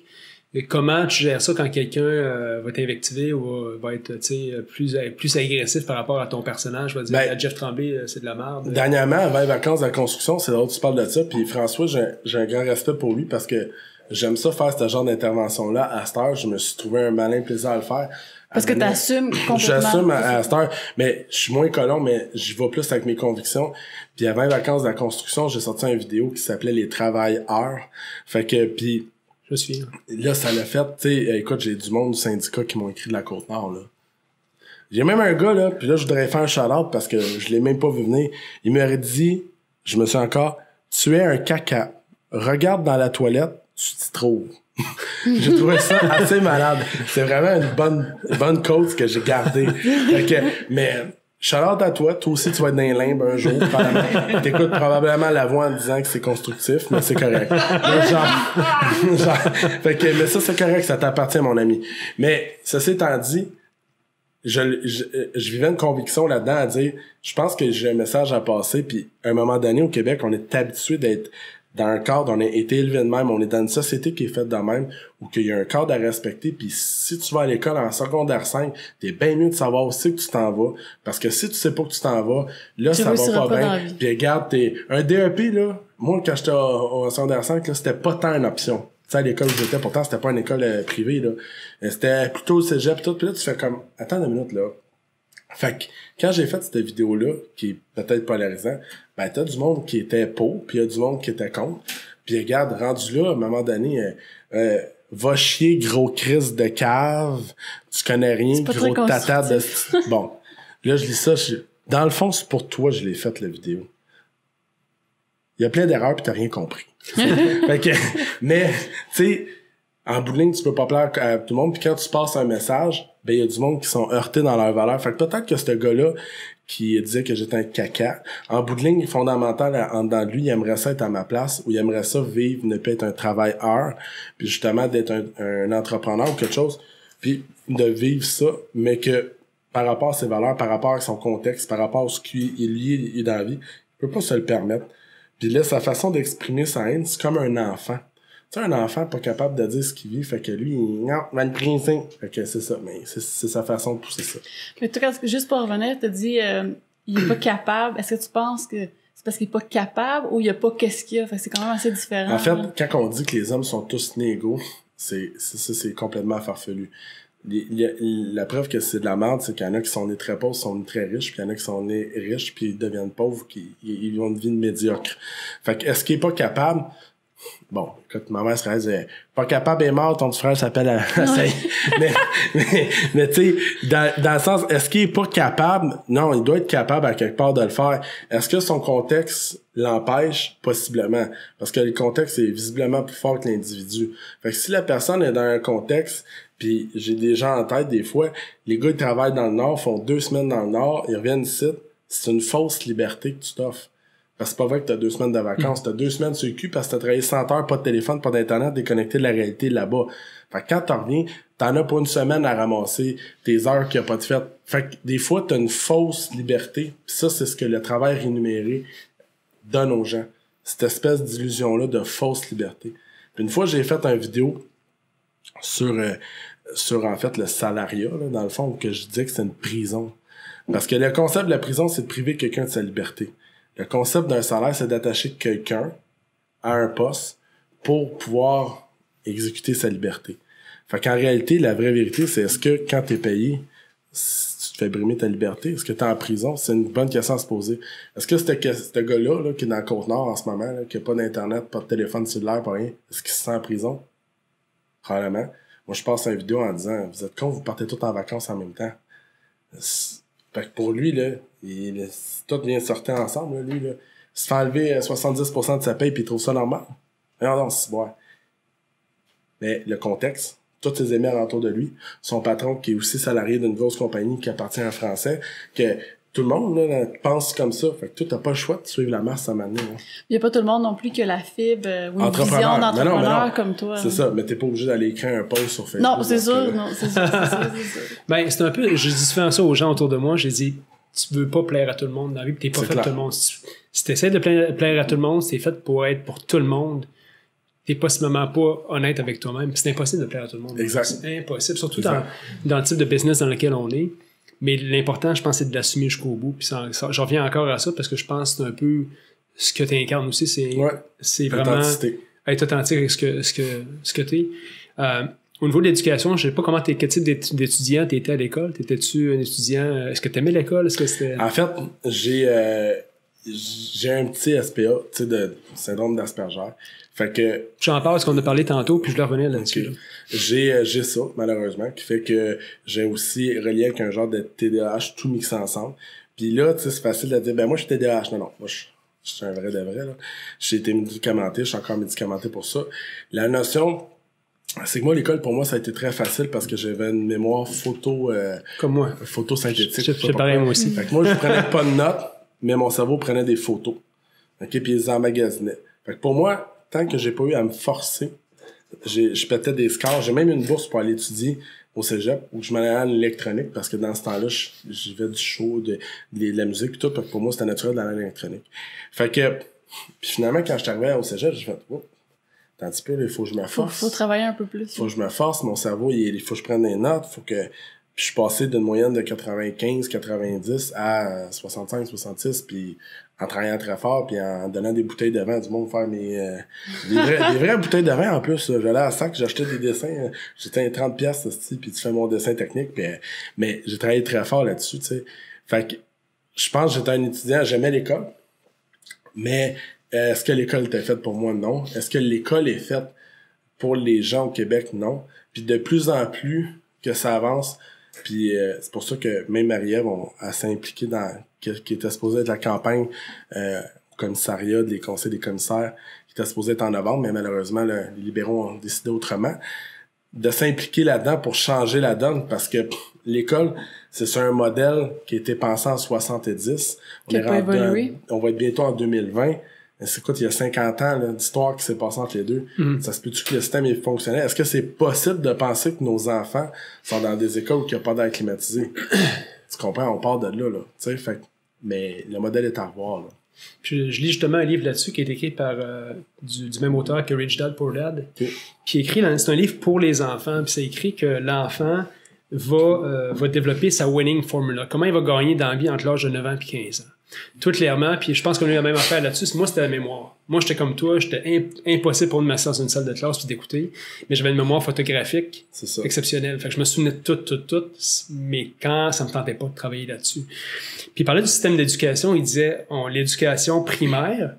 Et comment tu gères ça quand quelqu'un va t'invectiver ou va être plus agressif par rapport à ton personnage? Je vais dire, Jeff Tremblay, c'est de la merde. Dernièrement, avant les vacances de la construction, c'est drôle que tu parles de ça, puis François, j'ai un grand respect pour lui parce que j'aime ça faire ce genre d'intervention-là. À cette heure, je me suis trouvé un malin plaisir à le faire. Parce que t'assumes complètement. J'assume à cette heure, mais je suis moins colon, mais j'y vais plus avec mes convictions. Puis avant les vacances de la construction, j'ai sorti une vidéo qui s'appelait Les travailleurs. Fait que, puis je suis. Là, ça l'a fait, tu sais, écoute, j'ai du monde du syndicat qui m'ont écrit de la Côte-Nord, là. J'ai même un gars, là, puis là, je voudrais faire un shout-out parce que je l'ai même pas vu venir. Il m'aurait dit, je me suis encore, tu es un caca. Regarde dans la toilette, tu t'y trouves. J'ai trouvé ça assez malade. C'est vraiment une bonne quote que j'ai gardée. Mais shout-out à toi aussi tu vas être dans les limbes un jour. T'écoutes probablement la voix en disant que c'est constructif, mais c'est correct. Mais mais ça c'est correct, ça t'appartient mon ami. Mais ceci étant dit, je vivais une conviction là-dedans à dire, je pense que j'ai un message à passer, puis à un moment donné au Québec, on est habitué d'être dans un cadre, on a été élevé de même, on est dans une société qui est faite de même, où qu'il y a un cadre à respecter, puis si tu vas à l'école en secondaire 5, t'es bien mieux de savoir aussi que tu t'en vas, parce que si tu sais pas que tu t'en vas, là, ça va pas bien. Puis regarde, un DEP, là, moi, quand j'étais au secondaire 5, là, c'était pas tant une option. Tu sais, à l'école où j'étais, pourtant, c'était pas une école privée, là. C'était plutôt le cégep, tout, puis là, tu fais comme, attends une minute, là. Fait que, quand j'ai fait cette vidéo-là, qui est peut-être polarisant, ben, t'as du monde qui était pour, puis il y a du monde qui était contre. Puis regarde, rendu là, à un moment donné, va chier, gros crise de cave, tu connais rien, gros tata de... Bon, là, je lis ça, dans le fond, c'est pour toi, je l'ai fait, la vidéo. Il y a plein d'erreurs, puis t'as rien compris. Fait que, mais, tu sais, en bout de ligne, tu peux pas plaire à tout le monde, puis quand tu passes un message, ben, il y a du monde qui sont heurtés dans leurs valeurs. Fait que peut-être que ce gars-là, qui disait que j'étais un caca, en bout de ligne, fondamental, en dedans de lui, il aimerait ça être à ma place, ou il aimerait ça vivre, ne pas être un travailleur, puis justement d'être un entrepreneur ou quelque chose, puis de vivre ça, mais que par rapport à ses valeurs, par rapport à son contexte, par rapport à ce qu'il est dans la vie, il peut pas se le permettre. Puis là, sa façon d'exprimer sa haine, c'est comme un enfant. Tu sais, un enfant pas capable de dire ce qu'il vit, fait que lui, non, va le briser. Fait que c'est ça, mais c'est sa façon de pousser ça. Mais toi, juste pour revenir, t'as dit, il est pas capable. Est-ce que tu penses que c'est parce qu'il est pas capable ou il y a pas qu'est-ce qu'il y a? Fait que c'est quand même assez différent. En fait, quand on dit que les hommes sont tous nés égaux, c'est complètement farfelu. La preuve que c'est de la merde, c'est qu'il y en a qui sont nés très pauvres, sont nés très riches, puis il y en a qui sont nés riches, puis ils deviennent pauvres, ils ont une vie médiocre. Fait que, est-ce qu'il est pas capable? Bon, écoute, ma mère serait disait, pas capable est mort, ton petit frère s'appelle mais tu sais, dans le sens, est-ce qu'il est pas capable? Non, il doit être capable à quelque part de le faire. Est-ce que son contexte l'empêche? Possiblement. Parce que le contexte est visiblement plus fort que l'individu. Fait que si la personne est dans un contexte Puis j'ai des gens en tête, des fois, les gars, ils travaillent dans le Nord, font 2 semaines dans le Nord, ils reviennent ici, c'est une fausse liberté que tu t'offres. Parce que c'est pas vrai que t'as 2 semaines de vacances, t'as 2 semaines sur le cul parce que t'as travaillé 100 heures, pas de téléphone, pas d'internet, déconnecté de la réalité là-bas. Fait que quand t'en reviens, t'en as pas une semaine à ramasser tes heures qu'il n'y a pas de fête. Fait que des fois, t'as une fausse liberté. Pis ça, c'est ce que le travail rémunéré donne aux gens. Cette espèce d'illusion-là de fausse liberté. Puis une fois, j'ai fait une vidéo sur en fait le salariat, là, dans le fond, que je disais que c'est une prison. Parce que le concept de la prison, c'est de priver quelqu'un de sa liberté. Le concept d'un salaire, c'est d'attacher quelqu'un à un poste pour pouvoir exécuter sa liberté. Fait qu'en réalité, la vraie vérité, c'est est-ce que quand t'es payé, tu te fais brimer ta liberté? Est-ce que t'es en prison? C'est une bonne question à se poser. Est-ce que ce gars-là, là, qui est dans le Côte-Nord en ce moment, là, qui a pas d'internet, pas de téléphone cellulaire, pas rien, est-ce qu'il se sent en prison? Probablement. Moi, je passe une vidéo en disant, vous êtes con, vous partez tous en vacances en même temps. Fait que pour lui, là, tout vient sortir ensemble, là, lui, là. Il se fait enlever 70% de sa paye puis il trouve ça normal. Non, c'est bon. Mais le contexte, tous ses amis alentour de lui, son patron qui est aussi salarié d'une grosse compagnie qui appartient à un Français, que tout le monde là, pense comme ça. Fait que toi, t'as pas le choix de suivre la masse à un moment donné. Il n'y a pas tout le monde non plus qui a la fibre ou une vision d'entrepreneur comme toi. C'est ça, mais t'es pas obligé d'aller écrire un post sur Facebook. Non, c'est sûr, c'est sûr. Ben, c'est un peu, je dis souvent ça aux gens autour de moi, j'ai dit, tu veux pas plaire à tout le monde dans la vie, pis t'es pas fait pour tout le monde. Si t'essaies de plaire à tout le monde, c'est fait pour être pour tout le monde. T'es possiblement pas honnête avec toi-même. C'est impossible de plaire à tout le monde. Exact. C'est impossible, surtout dans le type de business dans lequel on est. Mais l'important, je pense, c'est de l'assumer jusqu'au bout. Puis je reviens encore à ça parce que je pense que c'est un peu ce que tu incarnes aussi. C'est vraiment être authentique avec ce que tu es. Au niveau de l'éducation, je sais pas quel type d'étudiant tu étais à l'école. T'étais-tu un étudiant? Est-ce que tu aimais l'école? Est-ce que c'était... En fait, j'ai un petit SPA, tu sais, de syndrome d'Asperger. Fait que... J'en parle parce qu'on a parlé tantôt, puis je leur revenais là-dessus. Okay. J'ai ça, malheureusement, qui fait que j'ai aussi relié avec un genre de TDAH tout mixé ensemble. Puis là, tu sais, c'est facile de dire, ben moi, je suis TDAH. Non, moi, je suis un vrai de vrai, là. J'ai été médicamenté, je suis encore médicamenté pour ça. La notion, c'est que moi, l'école, pour moi, ça a été très facile parce que j'avais une mémoire comme moi. Photo synthétique. C'est pareil, moi aussi. Fait que moi, je prenais pas de notes, mais mon cerveau prenait des photos. OK, puis ils les emmagasinait. Fait que pour moi, tant que j'ai pas eu à me forcer, je pétais des scores. J'ai même une bourse pour aller étudier au cégep où je m'en allais en électronique parce que dans ce temps-là, j'y vais du show, de la musique et tout. Parce que pour moi, c'était naturel d'aller en électronique. Fait que, puis finalement, quand je suis arrivé au cégep, j'ai fait, oh, un petit peu, il faut que je me force. Faut travailler un peu plus. Faut que je me force. Mon cerveau, il faut que je prenne des notes. Puis je suis passé d'une moyenne de 95, 90 à 65, 66, puis en travaillant très fort, puis en donnant des bouteilles de vin à du monde faire des vraies bouteilles de vin en plus. J'allais à sac, j'achetais des dessins, j'étais 30 piastres, puis tu fais mon dessin technique, puis, mais j'ai travaillé très fort là-dessus, tu sais. Fait que je pense que j'étais un étudiant, j'aimais l'école, mais est-ce que l'école était faite pour moi? Non. Est-ce que l'école est faite pour les gens au Québec? Non. Puis de plus en plus que ça avance, puis c'est pour ça que même Marie-Ève, elle s'est impliquée dans qui était supposée être la campagne au commissariat des conseils des commissaires, qui était supposée être en novembre, mais malheureusement, les libéraux ont décidé autrement, de s'impliquer là-dedans pour changer la donne, parce que l'école, c'est sur un modèle qui a été pensé en 70. On va être bientôt en 2020. C'est quoi, il y a 50 ans là, d'histoire qui s'est passée entre les deux. Mm-hmm. Ça se peut-tu que le système est fonctionnel? Est-ce que c'est possible de penser que nos enfants sont dans des écoles où il n'y a pas d'air climatisé? Tu comprends? On part de là. Tu sais, mais le modèle est à revoir. Là. Puis je lis justement un livre là-dessus qui est écrit par du même auteur que Rich Dad Poor Dad. Okay. Qui écrit, c'est un livre pour les enfants. Puis c'est écrit que l'enfant va développer sa winning formula. Comment il va gagner dans la vie entre l'âge de 9 ans et 15 ans. Tout clairement, puis je pense qu'on a eu la même affaire là-dessus. Moi, c'était la mémoire. Moi, j'étais comme toi, j'étais impossible pour me m'asseoir dans une salle de classe puis d'écouter, mais j'avais une mémoire photographique exceptionnelle. Fait que je me souvenais de tout, mais quand ça me tentait pas de travailler là-dessus. Puis il parlait du système d'éducation, il disait, l'éducation primaire,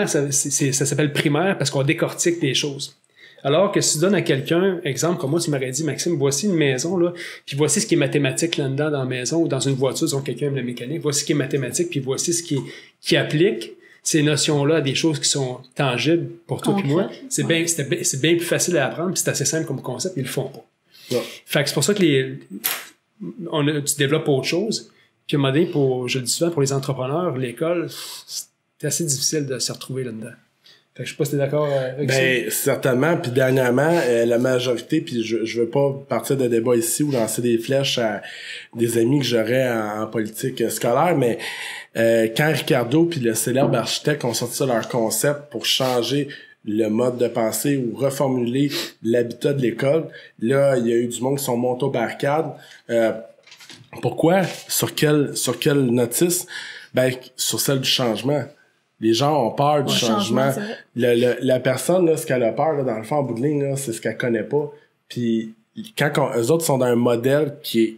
ça s'appelle primaire parce qu'on décortique des choses. Alors que si tu donnes à quelqu'un, exemple, comme moi, tu m'aurais dit, Maxime, voici une maison, là, puis voici ce qui est mathématique là-dedans dans la maison, ou dans une voiture, disons quelqu'un aime la mécanique, voici ce qui est mathématique, puis voici ce qui applique ces notions-là à des choses qui sont tangibles pour toi et moi. C'est bien plus facile à apprendre, puis c'est assez simple comme concept, ils le font pas. Non. Fait que c'est pour ça que tu développes autre chose. Puis à un moment donné, je le dis souvent, pour les entrepreneurs, l'école, c'est assez difficile de se retrouver là-dedans. Fait que je sais pas si t'es d'accord avec ça. Ben, certainement. Puis dernièrement, la majorité, puis je veux pas partir de débat ici ou lancer des flèches à des amis que j'aurais en politique scolaire, mais quand Ricardo puis le célèbre architecte ont sorti leur concept pour changer le mode de pensée ou reformuler l'habitat de l'école, là, il y a eu du monde qui sont montés aux barricades. Pourquoi? Sur quelle notice? Ben, sur celle du changement. Les gens ont peur du changement. La personne, là, ce qu'elle a peur, là, dans le fond, en bout de ligne, là, c'est ce qu'elle connaît pas. Puis, eux autres sont dans un modèle qui est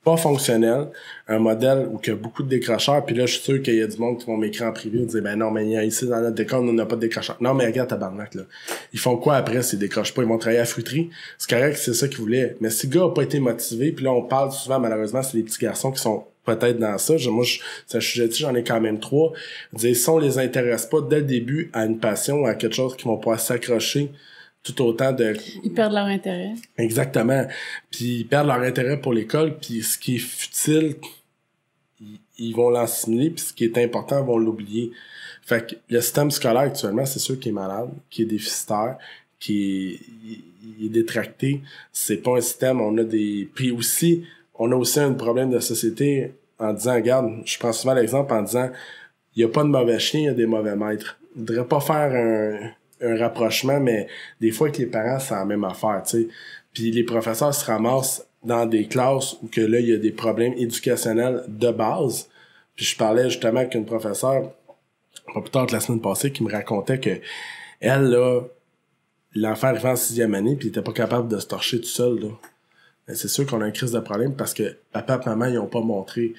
pas fonctionnel, un modèle où il y a beaucoup de décrocheurs, puis là, je suis sûr qu'il y a du monde qui vont m'écrire en privé et dire, ben non, mais ici, dans notre école, on n'a pas de décrocheurs. Non, mais regarde, tabarnak, là. Ils font quoi après s'ils décrochent pas? Ils vont travailler à la fruiterie. C'est correct, c'est ça qu'ils voulaient. Mais si le gars a pas été motivé, puis là, on parle souvent, malheureusement, c'est les petits garçons qui sont peut-être dans ça. C'est un sujet, j'en ai quand même 3. Dire, si on les intéresse pas dès le début à une passion, à quelque chose qui vont pouvoir s'accrocher tout autant de... Ils perdent leur intérêt. Exactement. Puis ils perdent leur intérêt pour l'école, puis ce qui est futile, ils vont l'assimiler, puis ce qui est important, ils vont l'oublier. Fait que le système scolaire actuellement, c'est sûr qu'il est malade, qu'il est déficitaire, qu'il est détracté. C'est pas un système, Puis aussi, on a aussi un problème de société en disant, regarde, je prends souvent l'exemple en disant, il y a pas de mauvais chiens, il y a des mauvais maîtres. Il devrait pas faire un rapprochement, mais des fois, avec les parents, c'est la même affaire, tu sais. Puis les professeurs se ramassent dans des classes où que là, il y a des problèmes éducationnels de base. Puis je parlais justement avec une professeure, pas plus tard que la semaine passée, qui me racontait que elle, là, l'enfant arrivait en 6e année, puis il était pas capable de se torcher tout seul, là. Et c'est sûr qu'on a une crise de problème parce que papa et maman, ils ont pas montré.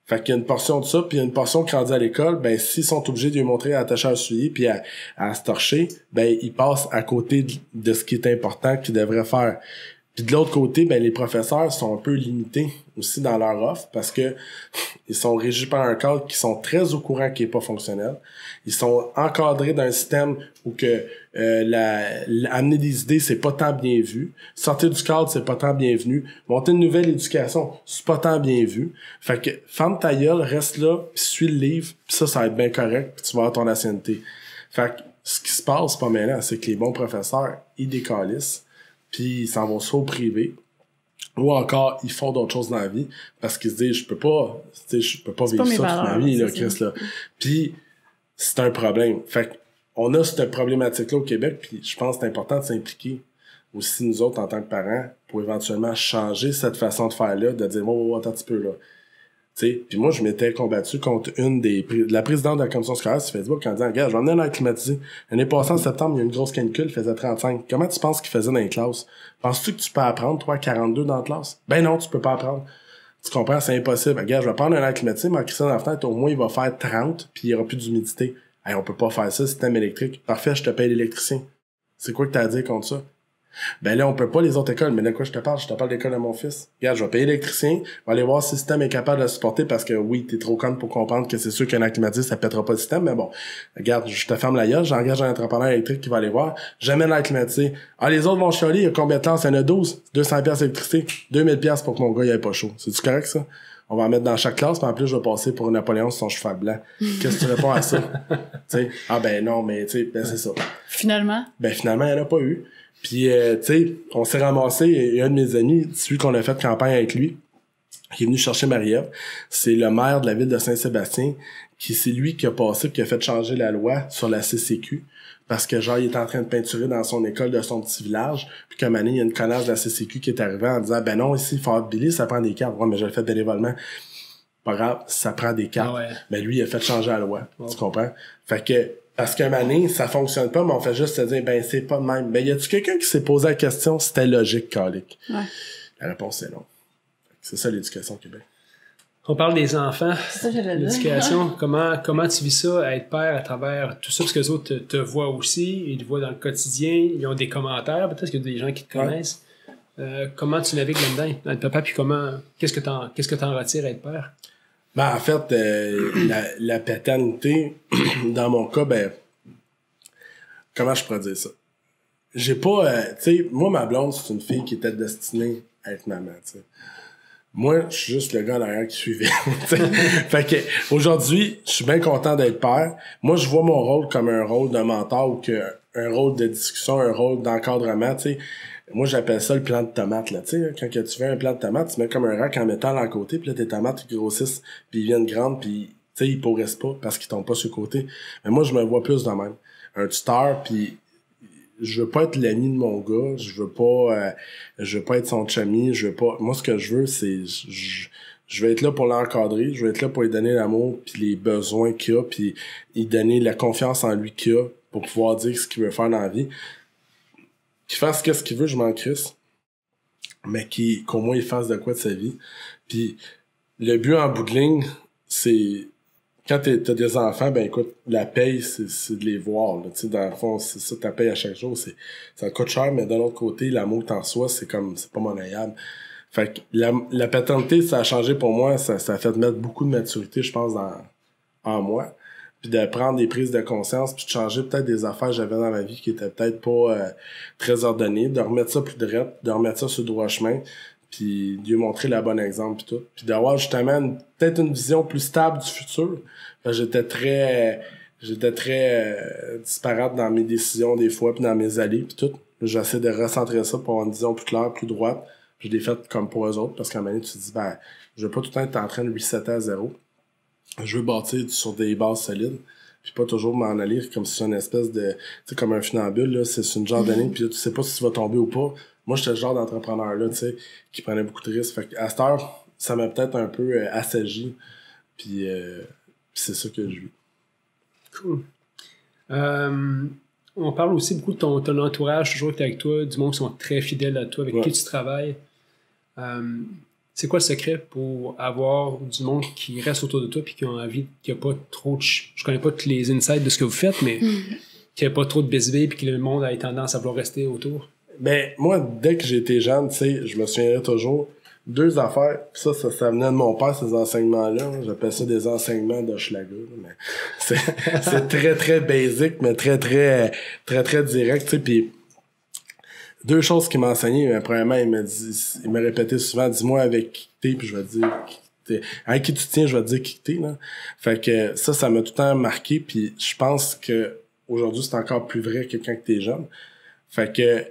Fait qu'il y a une portion de ça, puis il y a une portion qui rendue à l'école, ben s'ils sont obligés de lui montrer à attacher à soulier puis à se torcher, ben ils passent à côté de ce qui est important qu'ils devraient faire. Puis de l'autre côté, ben les professeurs sont un peu limités aussi dans leur offre parce que ils sont régis par un cadre qui sont très au courant qui est pas fonctionnel. Ils sont encadrés d'un système où que amener des idées, c'est pas tant bien vu. Sortir du cadre, c'est pas tant bienvenu. Monter une nouvelle éducation, c'est pas tant bien vu. Fait que ferme ta gueule, reste là, puis suis le livre, puis ça va être bien correct, puis tu vas avoir ton ancienneté. Fait que ce qui se passe pas maintenant, c'est que les bons professeurs, ils décalissent, puis ils s'en vont soit au privé, ou encore ils font d'autres choses dans la vie parce qu'ils se disent je peux pas vivre ça toute ma vie là, Chris là. Puis c'est un problème. Fait qu'on a cette problématique là au Québec, puis je pense que c'est important de s'impliquer aussi nous autres en tant que parents pour éventuellement changer cette façon de faire là, de dire oh, attends un petit peu là. Puis moi, je m'étais combattu contre la présidente de la commission scolaire sur Facebook en disant, regarde, je vais emmener un air climatisé. L'année passée, en septembre, il y a une grosse canicule, il faisait 35. Comment tu penses qu'il faisait dans les classes? Penses-tu que tu peux apprendre, toi, 42 dans la classe? Ben non, tu peux pas apprendre. Tu comprends? C'est impossible. Regarde, je vais prendre un air climatisé, mais en crissant dans la fenêtre, au moins, il va faire 30, puis il y aura plus d'humidité. Hey, on peut pas faire ça, système électrique. Parfait, je te paye l'électricien. C'est quoi que t'as à dire contre ça? Ben là, on peut pas les autres écoles, mais de quoi je te parle? Je te parle de l'école de mon fils. Regarde, je vais payer l'électricien, je vais aller voir si le système est capable de le supporter parce que oui, t'es trop conne pour comprendre que c'est sûr qu'un air climatisé, ça pètera pas le système, mais bon. Regarde, je te ferme la gueule, j'engage un entrepreneur électrique qui va aller voir, j'amène l'air climatisé. Ah, les autres vont chialer, il y a combien de temps? Il y en a 12, 200$ d'électricité, 2000$ pour que mon gars il ait pas chaud. C'est-tu correct, ça? On va en mettre dans chaque classe, puis en plus, je vais passer pour Napoléon sur son cheval blanc. Qu'est-ce que tu réponds à ça? T'sais, ah ben non, mais tu sais, ben c'est ça. Finalement, il n'y en a pas eu. Puis, tu sais, on s'est ramassé, il y a un de mes amis, celui qu'on a fait campagne avec lui, qui est venu chercher Marie-Ève. C'est le maire de la ville de Saint-Sébastien, c'est lui qui a passé, qui a fait changer la loi sur la CCQ, parce que genre, il était en train de peinturer dans son école de son petit village, puis qu'à un moment donné, il y a une connasse de la CCQ qui est arrivée en disant, ben non, ici, il faut avoir Billy, ça prend des cartes. Ouais, mais je le fais bénévolement. Pas grave, ça prend des cartes. Ah ouais. Ben lui, il a fait changer la loi. Oh. Tu comprends? Fait que, parce qu'un moment donné, ça fonctionne pas, mais on fait juste se dire, ben, c'est pas de même. Ben, y a-tu quelqu'un qui s'est posé la question si c'était logique, calique? Ouais. La réponse est non. C'est ça, l'éducation au Québec. On parle des enfants, l'éducation. Comment tu vis ça, à être père à travers tout ça? Parce que les autres te voient aussi, ils te voient dans le quotidien, ils ont des commentaires, peut-être qu'il y a des gens qui te connaissent. Ouais. Comment tu navigues là-dedans, dans le papa, puis qu'est-ce que t'en retires à être père? Ben, en fait, la paternité, dans mon cas, ben, comment je pourrais dire ça? j'ai pas... tu sais, moi, ma blonde, c'est une fille qui était destinée à être maman, tu sais. Moi, je suis juste le gars derrière qui suivait. Fait que aujourd'hui, je suis bien content d'être père. Moi, je vois mon rôle comme un rôle de mentor ou que un rôle de discussion, un rôle d'encadrement, tu sais. Moi, j'appelle ça le plan de tomate, là, tu sais. Quand que tu fais un plan de tomate, tu mets comme un rack en métal à côté, puis là, tes tomates, ils grossissent, puis ils viennent grandes, puis tu sais, ils pourrissent pas parce qu'ils tombent pas sur le côté. Mais moi, je me vois plus de même. Un tuteur, puis je veux pas être l'ami de mon gars, je veux pas être son chummy, je veux pas, moi ce que je veux c'est je vais être là pour l'encadrer, je vais être là pour lui donner l'amour puis les besoins qu'il a puis lui donner la confiance en lui qu'il a pour pouvoir dire ce qu'il veut faire dans la vie. Qu'il fasse ce qu'il veut, je m'en crisse, mais qu'au moins il fasse de quoi de sa vie. Puis le but en bout de ligne, c'est quand t'as des enfants, ben écoute, la paye, c'est de les voir. Là. Tu sais, dans le fond, c'est ça, ta paye à chaque jour. Ça coûte cher, mais de l'autre côté, l'amour que t'en sois, c'est pas monnayable. Fait que la paternité, ça a changé pour moi. Ça a fait mettre beaucoup de maturité, je pense, en moi. Puis de prendre des prises de conscience, puis de changer peut-être des affaires que j'avais dans ma vie qui étaient peut-être pas très ordonnées, de remettre ça plus droit, de remettre ça sur le droit chemin, puis de lui montrer la bonne exemple puis tout. Puis d'avoir justement peut-être une vision plus stable du futur. J'étais très disparate dans mes décisions des fois puis dans mes allées puis tout. J'essaie de recentrer ça pour avoir une vision plus claire, plus droite. Puis je l'ai fait comme pour eux autres parce qu'à un moment donné, tu te dis ben je veux pas tout le temps être en train de resetter à zéro. Je veux bâtir sur des bases solides. Puis pas toujours m'en aller comme si c'est une espèce de... Tu sais, comme un funambule, là, c'est une genre d'année, puis tu sais pas si tu vas tomber ou pas. Moi, j'étais le genre d'entrepreneur-là, tu sais, qui prenait beaucoup de risques. Fait qu'à cette heure, ça m'a peut-être un peu assagi. Puis c'est ça que je vis. Cool. On parle aussi beaucoup de ton entourage, toujours avec toi, du monde qui sont très fidèles à toi, avec qui tu travailles. C'est quoi le secret pour avoir du monde qui reste autour de toi puis qui ont envie, qui a pas trop de... Je connais pas tous les insights de ce que vous faites, mais qui a pas trop de bisbille puis que le monde a tendance à vouloir rester autour? Ben, moi, dès que j'étais jeune, tu sais, je me souviendrai toujours deux affaires. Pis ça venait de mon père, ces enseignements-là. J'appelle ça des enseignements de Schlager. Mais c'est très, très basic, mais très, très, très, très direct, tu sais. Puis deux choses qu'il m'a enseigné. Premièrement, il m'a répété souvent, dis-moi avec qui t'es, puis je vais te dire qui t'es. Avec qui tu tiens, je vais te dire qui t'es, là. Fait que ça m'a tout le temps marqué, puis je pense que aujourd'hui, c'est encore plus vrai que quand t'es jeune. Fait que,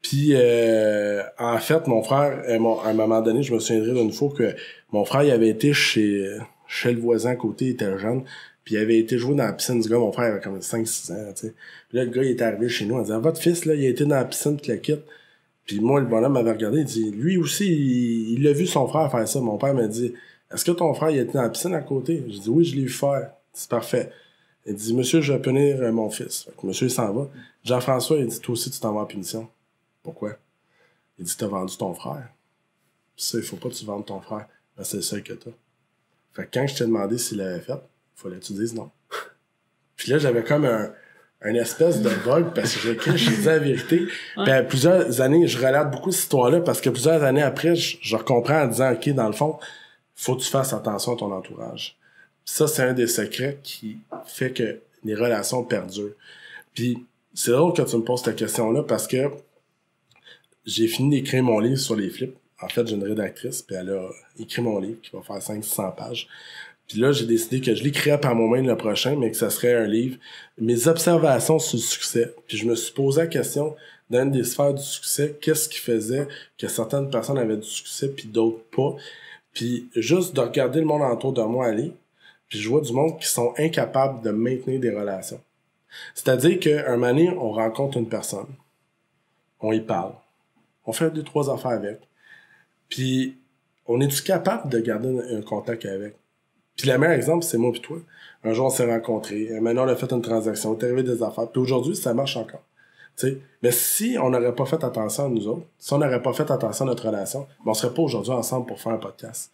puis en fait, mon frère, à un moment donné, je me souviendrai d'une fois que mon frère, il avait été chez le voisin à côté, il était jeune, puis il avait été jouer dans la piscine du gars. Mon frère avait comme 5-6 ans, tu sais. Puis là, le gars, il est arrivé chez nous en disant, votre fils, là, il a été dans la piscine, puis la quitte. Puis moi, le bonhomme m'avait regardé, il dit, lui aussi, il a vu son frère faire ça. Mon père m'a dit, est-ce que ton frère, il a été dans la piscine à côté? J'ai dit, oui, je l'ai vu faire. C'est parfait. Il dit, monsieur, je vais punir mon fils. Fait que monsieur, il s'en va. Jean-François, il dit, toi aussi, tu t'en vas en punition. Pourquoi? Il dit, t'as vendu ton frère. Puis ça, il faut pas que tu vendes ton frère. Ben, c'est le seul que t'as. Fait que quand je t'ai demandé s'il l'avait fait, il fallait que tu dises non. Puis là, j'avais comme un espèce de bug parce que quand je disais la vérité, puis plusieurs années, je relate beaucoup cette histoire-là parce que plusieurs années après, je recomprends en disant, OK, dans le fond, faut que tu fasses attention à ton entourage. Puis ça, c'est un des secrets qui fait que les relations perdurent. Puis c'est drôle que tu me poses cette question-là parce que j'ai fini d'écrire mon livre sur les flips. En fait, j'ai une rédactrice, puis elle a écrit mon livre qui va faire 500-600 pages. Puis là, j'ai décidé que je l'écrirais par moi-même le prochain, mais que ça serait un livre. Mes observations sur le succès. Puis je me suis posé la question, dans une des sphères du succès, qu'est-ce qui faisait que certaines personnes avaient du succès puis d'autres pas. Puis juste de regarder le monde autour de moi aller, puis je vois du monde qui sont incapables de maintenir des relations. C'est-à-dire qu'un moment donné, on rencontre une personne, on y parle, on fait 2-3 affaires avec, puis on est-tu capable de garder un contact avec? Puis le meilleur exemple, c'est moi et toi. Un jour, on s'est rencontrés, maintenant on a fait une transaction, on est arrivé des affaires, puis aujourd'hui, ça marche encore. T'sais? Mais si on n'aurait pas fait attention à nous autres, si on n'aurait pas fait attention à notre relation, ben on serait pas aujourd'hui ensemble pour faire un podcast.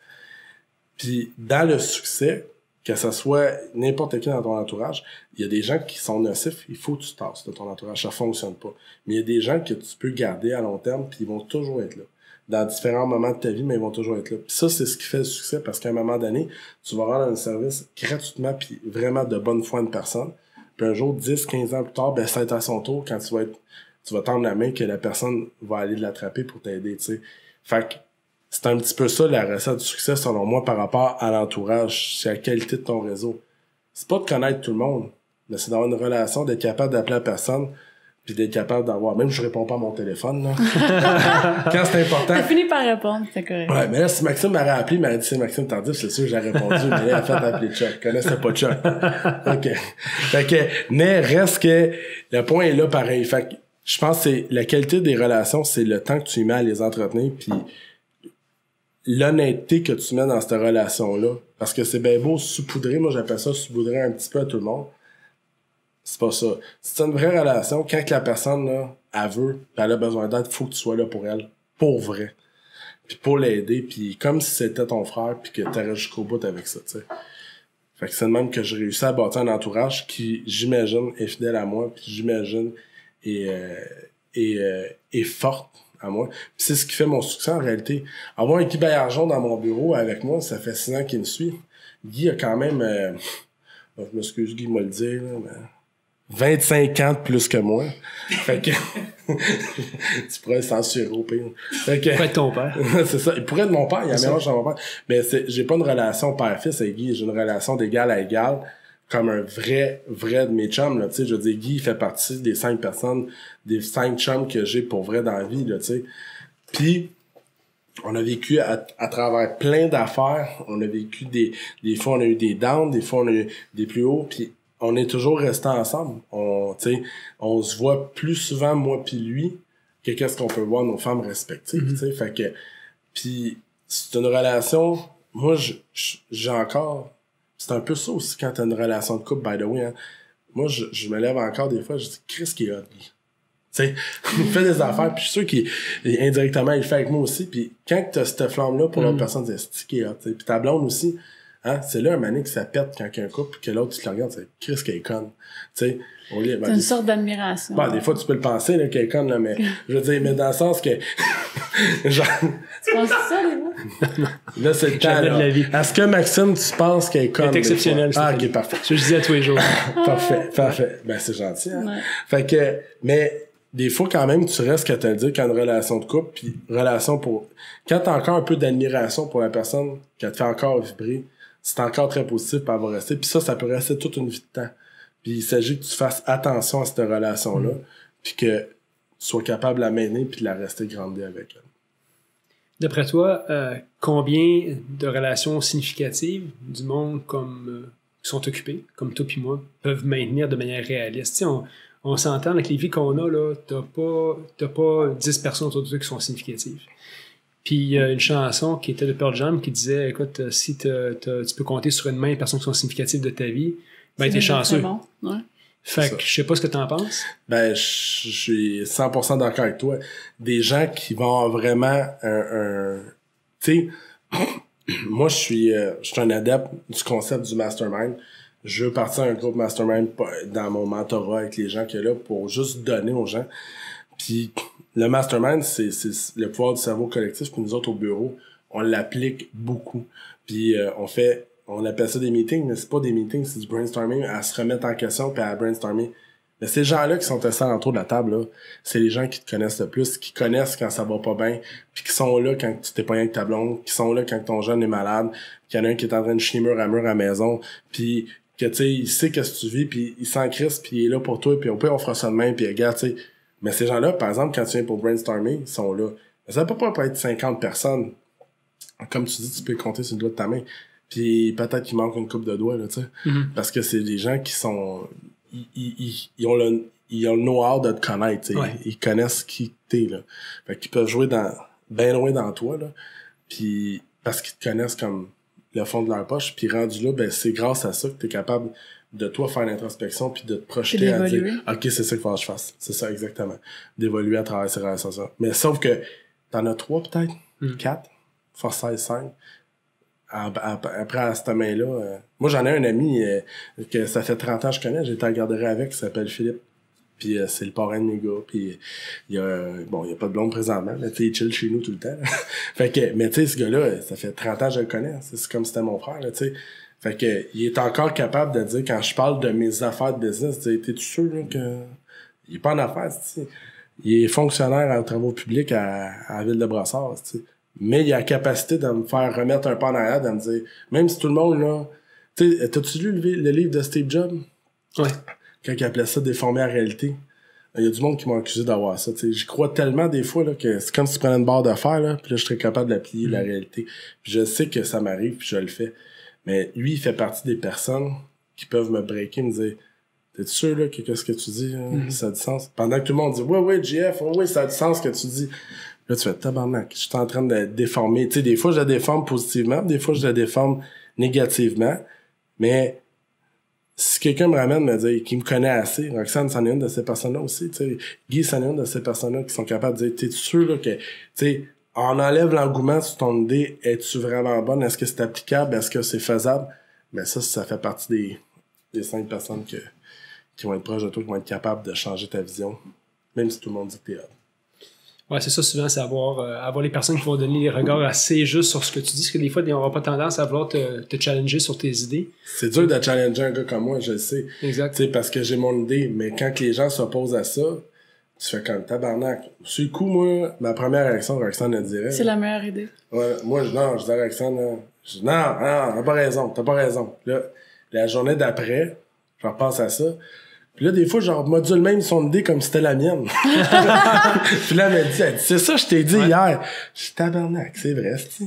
Puis dans le succès, que ce soit n'importe qui dans ton entourage, il y a des gens qui sont nocifs, il faut que tu tasses de ton entourage, ça fonctionne pas. Mais il y a des gens que tu peux garder à long terme, puis ils vont toujours être là. Dans différents moments de ta vie, mais ils vont toujours être là. Puis ça, c'est ce qui fait le succès, parce qu'à un moment donné, tu vas rendre un service gratuitement, puis vraiment de bonne foi à une personne. Puis un jour, 10-15 ans plus tard, ben ça va être à son tour, quand tu tu vas tendre la main que la personne va aller l'attraper pour t'aider, tu sais. Fait que c'est un petit peu ça la recette du succès, selon moi, par rapport à l'entourage. C'est la qualité de ton réseau. C'est pas de connaître tout le monde, mais c'est d'avoir une relation, d'être capable d'appeler la personne, puis d'être capable d'avoir... Même je réponds pas à mon téléphone, là. Quand c'est important... T'as fini par répondre, c'est correct. Ouais, mais là, si Maxime m'aurait appelé, il m'aurait dit c'est Maxime Tardif, c'est sûr que j'ai répondu, mais là, il a fait appeler Chuck. Je connaissais pas Chuck. OK. Fait que, mais reste que le point est là pareil. Fait que je pense que c'est la qualité des relations, c'est le temps que tu y mets à les entretenir, puis l'honnêteté que tu mets dans cette relation-là. Parce que c'est bien beau saupoudrer, moi j'appelle ça saupoudrer un petit peu à tout le monde. C'est pas ça. C'est une vraie relation. Quand que la personne, là, elle veut, pis elle a besoin d'aide, faut que tu sois là pour elle. Pour vrai. Puis pour l'aider, puis comme si c'était ton frère, puis que t'aurais jusqu'au bout avec ça, tu sais. Fait que c'est de même que j'ai réussi à bâtir un entourage qui, j'imagine, est fidèle à moi, puis j'imagine, est forte à moi. Puis c'est ce qui fait mon succès, en réalité. Avoir un Guy Baillargeon dans mon bureau avec moi, ça fait 6 ans qu'il me suit. Guy a quand même... je m'excuse, Guy m'a le dire, là, mais... 25 ans de plus que moi. Fait que... tu pourrais le censurer au pire. Fait que... Il pourrait être ton père. C'est ça. Il pourrait être mon père. Il y a un mélange dans mon père. Mais j'ai pas une relation père-fils avec Guy. J'ai une relation d'égal à égal. Comme un vrai de mes chums, là. Tu sais, je veux dire, Guy fait partie des 5 personnes, des 5 chums que j'ai pour vrai dans la vie, là, tu sais. Puis, on a vécu à travers plein d'affaires. On a vécu des fois, on a eu des downs, des fois, on a eu des plus hauts. Puis, on est toujours restés ensemble. On se voit plus souvent, moi puis lui, que qu'est-ce qu'on peut voir nos femmes respectives, tu sais. Fait que, puis c'est une relation, moi, j'ai encore, c'est un peu ça aussi quand t'as une relation de couple, by the way, hein. Moi, je me lève encore des fois, je dis, Chris qui est hot, lui. Tu sais, il fait des affaires, puis je suis sûr qu'indirectement, il le fait avec moi aussi, puis quand t'as cette flamme-là pour l'autre personne, c'est qui est hot, tu sais. Puis ta blonde aussi, hein, c'est là un mané que ça pète quand il y a un couple, puis que l'autre, tu te le regardes, c'est Chris qui est conne. Tu sais, c'est une sorte d'admiration. Des fois, tu peux le penser, là, qu'elle est conne, là, mais je veux dire, mais dans le sens que, genre... Tu penses ça, les mots? Là, c'est le temps, là. Est-ce que, Maxime, tu penses qu'elle est conne? C'est exceptionnel. Ah, ok, parfait. Je disais à tous les jours. Parfait. Ben, c'est gentil, hein. Ouais. Fait que, mais, des fois, quand même, tu restes qu'à te le dire qu'à une relation de couple, puis relation pour... Quand t'as encore un peu d'admiration pour la personne, qu'elle te fait encore vibrer, c'est encore très positif pour avoir resté. Puis ça peut rester toute une vie de temps. Puis il s'agit que tu fasses attention à cette relation-là, puis que tu sois capable de la mener puis de la rester grandir avec elle. D'après toi, combien de relations significatives du monde qui sont occupés, comme toi puis moi, peuvent maintenir de manière réaliste? Tu sais, on s'entend avec les vies qu'on a, là, t'as pas 10 personnes autour de toi qui sont significatives. Puis il y a une chanson qui était de Pearl Jam qui disait, écoute, si tu peux compter sur une main les personnes qui sont significatives de ta vie, ben t'es chanceux. Bon. Ouais. Fait que je sais pas ce que t'en penses. Ben, je suis 100% d'accord avec toi. Des gens qui vont avoir vraiment tu sais, moi je suis un adepte du concept du mastermind. Je veux partir un groupe mastermind dans mon mentorat avec les gens qui est là pour juste donner aux gens. Puis le mastermind, c'est le pouvoir du cerveau collectif, puis nous autres au bureau, on l'applique beaucoup. Puis on appelle ça des meetings, mais c'est pas des meetings, c'est du brainstorming, à se remettre en question puis à brainstormer. Mais ces gens-là qui sont assis autour de la table, là, c'est les gens qui te connaissent le plus, qui connaissent quand ça va pas bien, puis qui sont là quand tu t'es pas bien avec ta blonde, qui sont là quand ton jeune est malade, qu'il y en a un qui est en train de chier mur à la maison, puis que tu sais, il sait qu'est-ce que tu vis, puis il s'en crisse, puis il est là pour toi, puis au pire on fera ça demain, puis regarde, tu sais. Mais ces gens-là, par exemple, quand tu viens pour brainstormer, ils sont là. Mais ça peut pas être 50 personnes. Comme tu dis, tu peux compter sur le doigt de ta main. Puis peut-être qu'il manque une coupe de doigts, là, tu sais. Parce que c'est des gens qui sont... Ils ont le know-how de te connaître, tu sais. Ouais. Ils connaissent qui t'es, là. Fait qu'ils peuvent jouer bien loin dans toi, là. Puis parce qu'ils te connaissent comme le fond de leur poche. Puis rendu là, ben c'est grâce à ça que t'es capable de toi faire l'introspection puis de te projeter à dire OK, c'est ça qu'il faut que je fasse. C'est ça, exactement. D'évoluer à travers ces relations-là. Mais sauf que t'en as 3 peut-être, 4, force 16, 5. Après, à cette main-là, moi, j'en ai un ami que ça fait 30 ans que je connais, j'ai été à la garderie avec, qui s'appelle Philippe. Puis c'est le parrain de mes gars. Puis il y a pas de blonde présentement, mais tu sais, il chill chez nous tout le temps. Fait que, mais tu sais, ce gars-là, ça fait 30 ans que je le connais. C'est comme si c'était mon frère, là, tu sais. Fait que il est encore capable de dire, quand je parle de mes affaires de business, t'es-tu sûr là, que il est pas en affaires, tu sais. il est fonctionnaire en travaux publics à la ville de Brossard, tu sais. Mais il a la capacité de me faire remettre un pas en arrière, de me dire, même si tout le monde, là, tu sais, t'as-tu lu le livre de Steve Jobs? Ouais. Quand il appelait ça déformer la réalité. Il y a du monde qui m'a accusé d'avoir ça, tu sais. J'y crois tellement des fois, là, que c'est comme si tu prenais une barre de fer, là, puis là, je serais capable d'appliquer la réalité. Puis je sais que ça m'arrive, puis je le fais. Mais lui, il fait partie des personnes qui peuvent me breaker, me dire, t'es sûr, là, que qu'est-ce que tu dis, ça a du sens? Pendant que tout le monde dit, ouais, JF, oui, ça a du sens ce que tu dis. Là, tu fais tabarnak. Je suis en train de déformer. Tu sais, des fois, je la déforme positivement, des fois, je la déforme négativement. Mais si quelqu'un me ramène me dire qu'il me connaît assez, Roxane, c'en est une de ces personnes-là aussi. Tu sais, Guy, c'en est une de ces personnes-là qui sont capables de dire, t'es sûr là, que, tu sais, on enlève l'engouement sur ton idée. Es-tu vraiment bonne? Est-ce que c'est applicable? Est-ce que c'est faisable? Ben ça fait partie des 5 personnes qui vont être proches de toi, qui vont être capables de changer ta vision, même si tout le monde dit que t'es hot. Ouais, c'est ça, souvent, c'est avoir les personnes qui vont donner des regards assez justes sur ce que tu dis, parce que des fois, ils n'auront pas tendance à vouloir te challenger sur tes idées. C'est dur de challenger un gars comme moi, je le sais. Exact. Tu sais, parce que j'ai mon idée, mais quand les gens s'opposent à ça, tu fais comme tabarnak. Sur le coup, moi, ma première réaction, Roxane le dirait. C'est la meilleure idée. Ouais, moi, je dis à Roxane, là, je dis, non, t'as pas raison. Là, la journée d'après, je repense à ça. Puis là, des fois, genre, module même son idée comme si c'était la mienne. Puis là, elle dit, c'est ça, je t'ai dit hier. Je suis tabarnak, c'est vrai, c'est.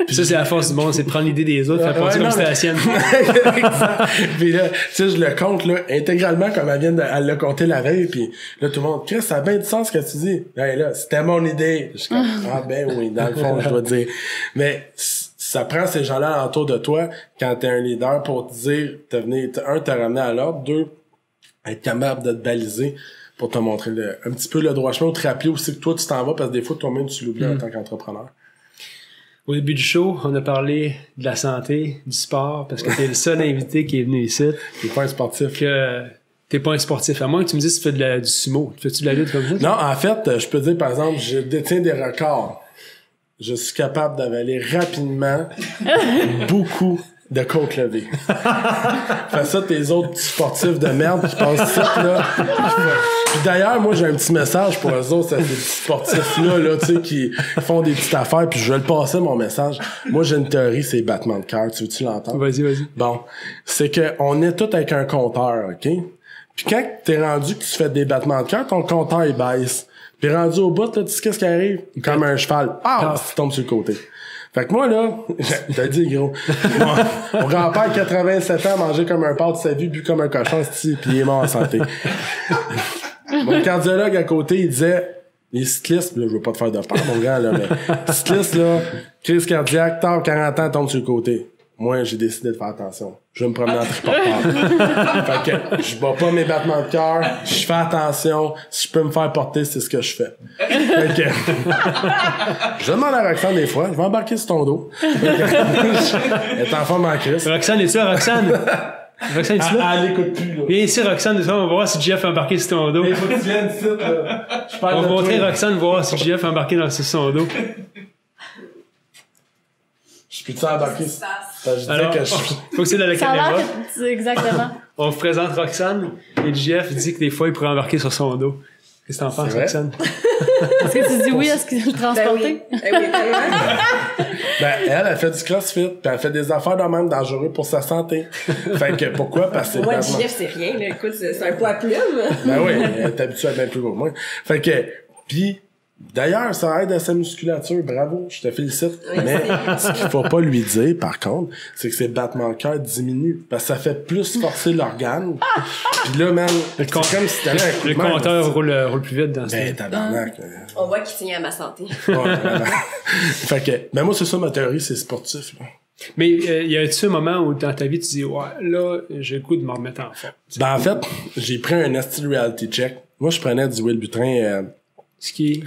Puis ça, c'est la force du monde, c'est de prendre l'idée des autres, faire penser comme c'était la sienne. Exact. Puis là, tu sais, je le compte, là, intégralement, comme elle l'a compté la veille. Puis là, tout le monde, Chris, ça a bien du sens ce que tu dis. Là, c'était mon idée. Je suis comme, ben oui, dans le fond, je dois dire. Mais, ça prend ces gens-là autour de toi quand t'es un leader pour te dire, te ramener à l'ordre, 2, être capable de te baliser pour te montrer un petit peu le droit chemin ou te rappeler aussi que toi tu t'en vas parce que des fois toi-même tu l'oublies en tant qu'entrepreneur. Au début du show, on a parlé de la santé, du sport, parce que t'es le seul invité qui est venu ici. T'es pas un sportif. Que t'es pas un sportif. À moins que tu me dises que tu fais du sumo. Fais-tu de la lutte comme ça? Non, en fait, je peux dire par exemple, je détiens des records. Je suis capable d'avaler rapidement beaucoup de côte levée. Fais ça tes autres petits sportifs de merde qui passent ça, là. Puis d'ailleurs, moi, j'ai un petit message pour eux autres, ces petits sportifs-là, là, tu sais, qui font des petites affaires, puis je vais le passer, mon message. Moi, j'ai une théorie, c'est battement de cœur. Tu veux-tu l'entendre? Vas-y. Bon. C'est que on est tous avec un compteur, OK? Puis quand t'es rendu que tu fais des battements de cœur, ton compteur, il baisse. Puis rendu au bout, là, tu sais qu'est-ce qui arrive? Comme un cheval. Tu tombes sur le côté. Fait que moi, là, t'as dit, gros, mon grand-père, 87 ans, mangeait comme un porc de sa vie, bu comme un cochon, puis il est mort en santé. Mon cardiologue à côté, il disait, les cyclistes, là, je veux pas te faire de peur, mon grand, là, mais cyclistes, là, crise cardiaque, tard, 40 ans, tombe sur le côté. Moi, j'ai décidé de faire attention. Je vais me promener en triporteur. Fait que je bats pas mes battements de cœur, je fais attention. Si je peux me faire porter, c'est ce que je fais. Fait que je demande à Roxane des fois, je vais embarquer sur ton dos. Elle est en forme en crise. Roxane, es-tu là, Roxane? Roxane, es-tu là? Elle écoute plus, là. Viens ici, Roxane, on va voir si Jeff a embarqué sur ton dos. Il faut que tu viennes ici, là. Je parle On va de montrer toi. Roxane, voir si Jeff a embarqué sur son dos. Je peux-tu embarquer? Je disais Alors, que je... faut que c'est dans la Ça a caméra. l'air que c'est exactement. On vous présente Roxane et Jeff dit que des fois il pourrait embarquer sur son dos. Qu'est-ce que t'en penses, vrai? Roxane? Est-ce que tu dis oui à ce qu'il transporter? Oui, tellement. Ben, elle fait du crossfit, puis elle fait des affaires de même dangereuses pour sa santé. Fait que pourquoi? Parce que Pour moi, battement. JF, c'est rien, là. Écoute, c'est un poids à plume. Ben oui, elle est habituée à bien plus gros que moi. Fait que, pis, d'ailleurs, ça aide à sa musculature. Bravo, je te félicite. Mais ce qu'il faut pas lui dire, par contre, c'est que ses battements de cœur diminuent. Parce que ça fait plus forcer l'organe. Puis là, man, c'est comme si t'avais un coup de Le main. compteur roule plus vite dans ce Ben, tabarnak. On voit qu'il tient à ma santé. Ouais, vraiment. Fait que, ben moi, c'est ça ma théorie, c'est sportif, là. Mais y a-tu un moment où dans ta vie tu dis ouais là j'ai le goût de me remettre en forme? Ben, en fait, j'ai pris un esti reality check. Moi, je prenais du Wellbutrin, Ce qui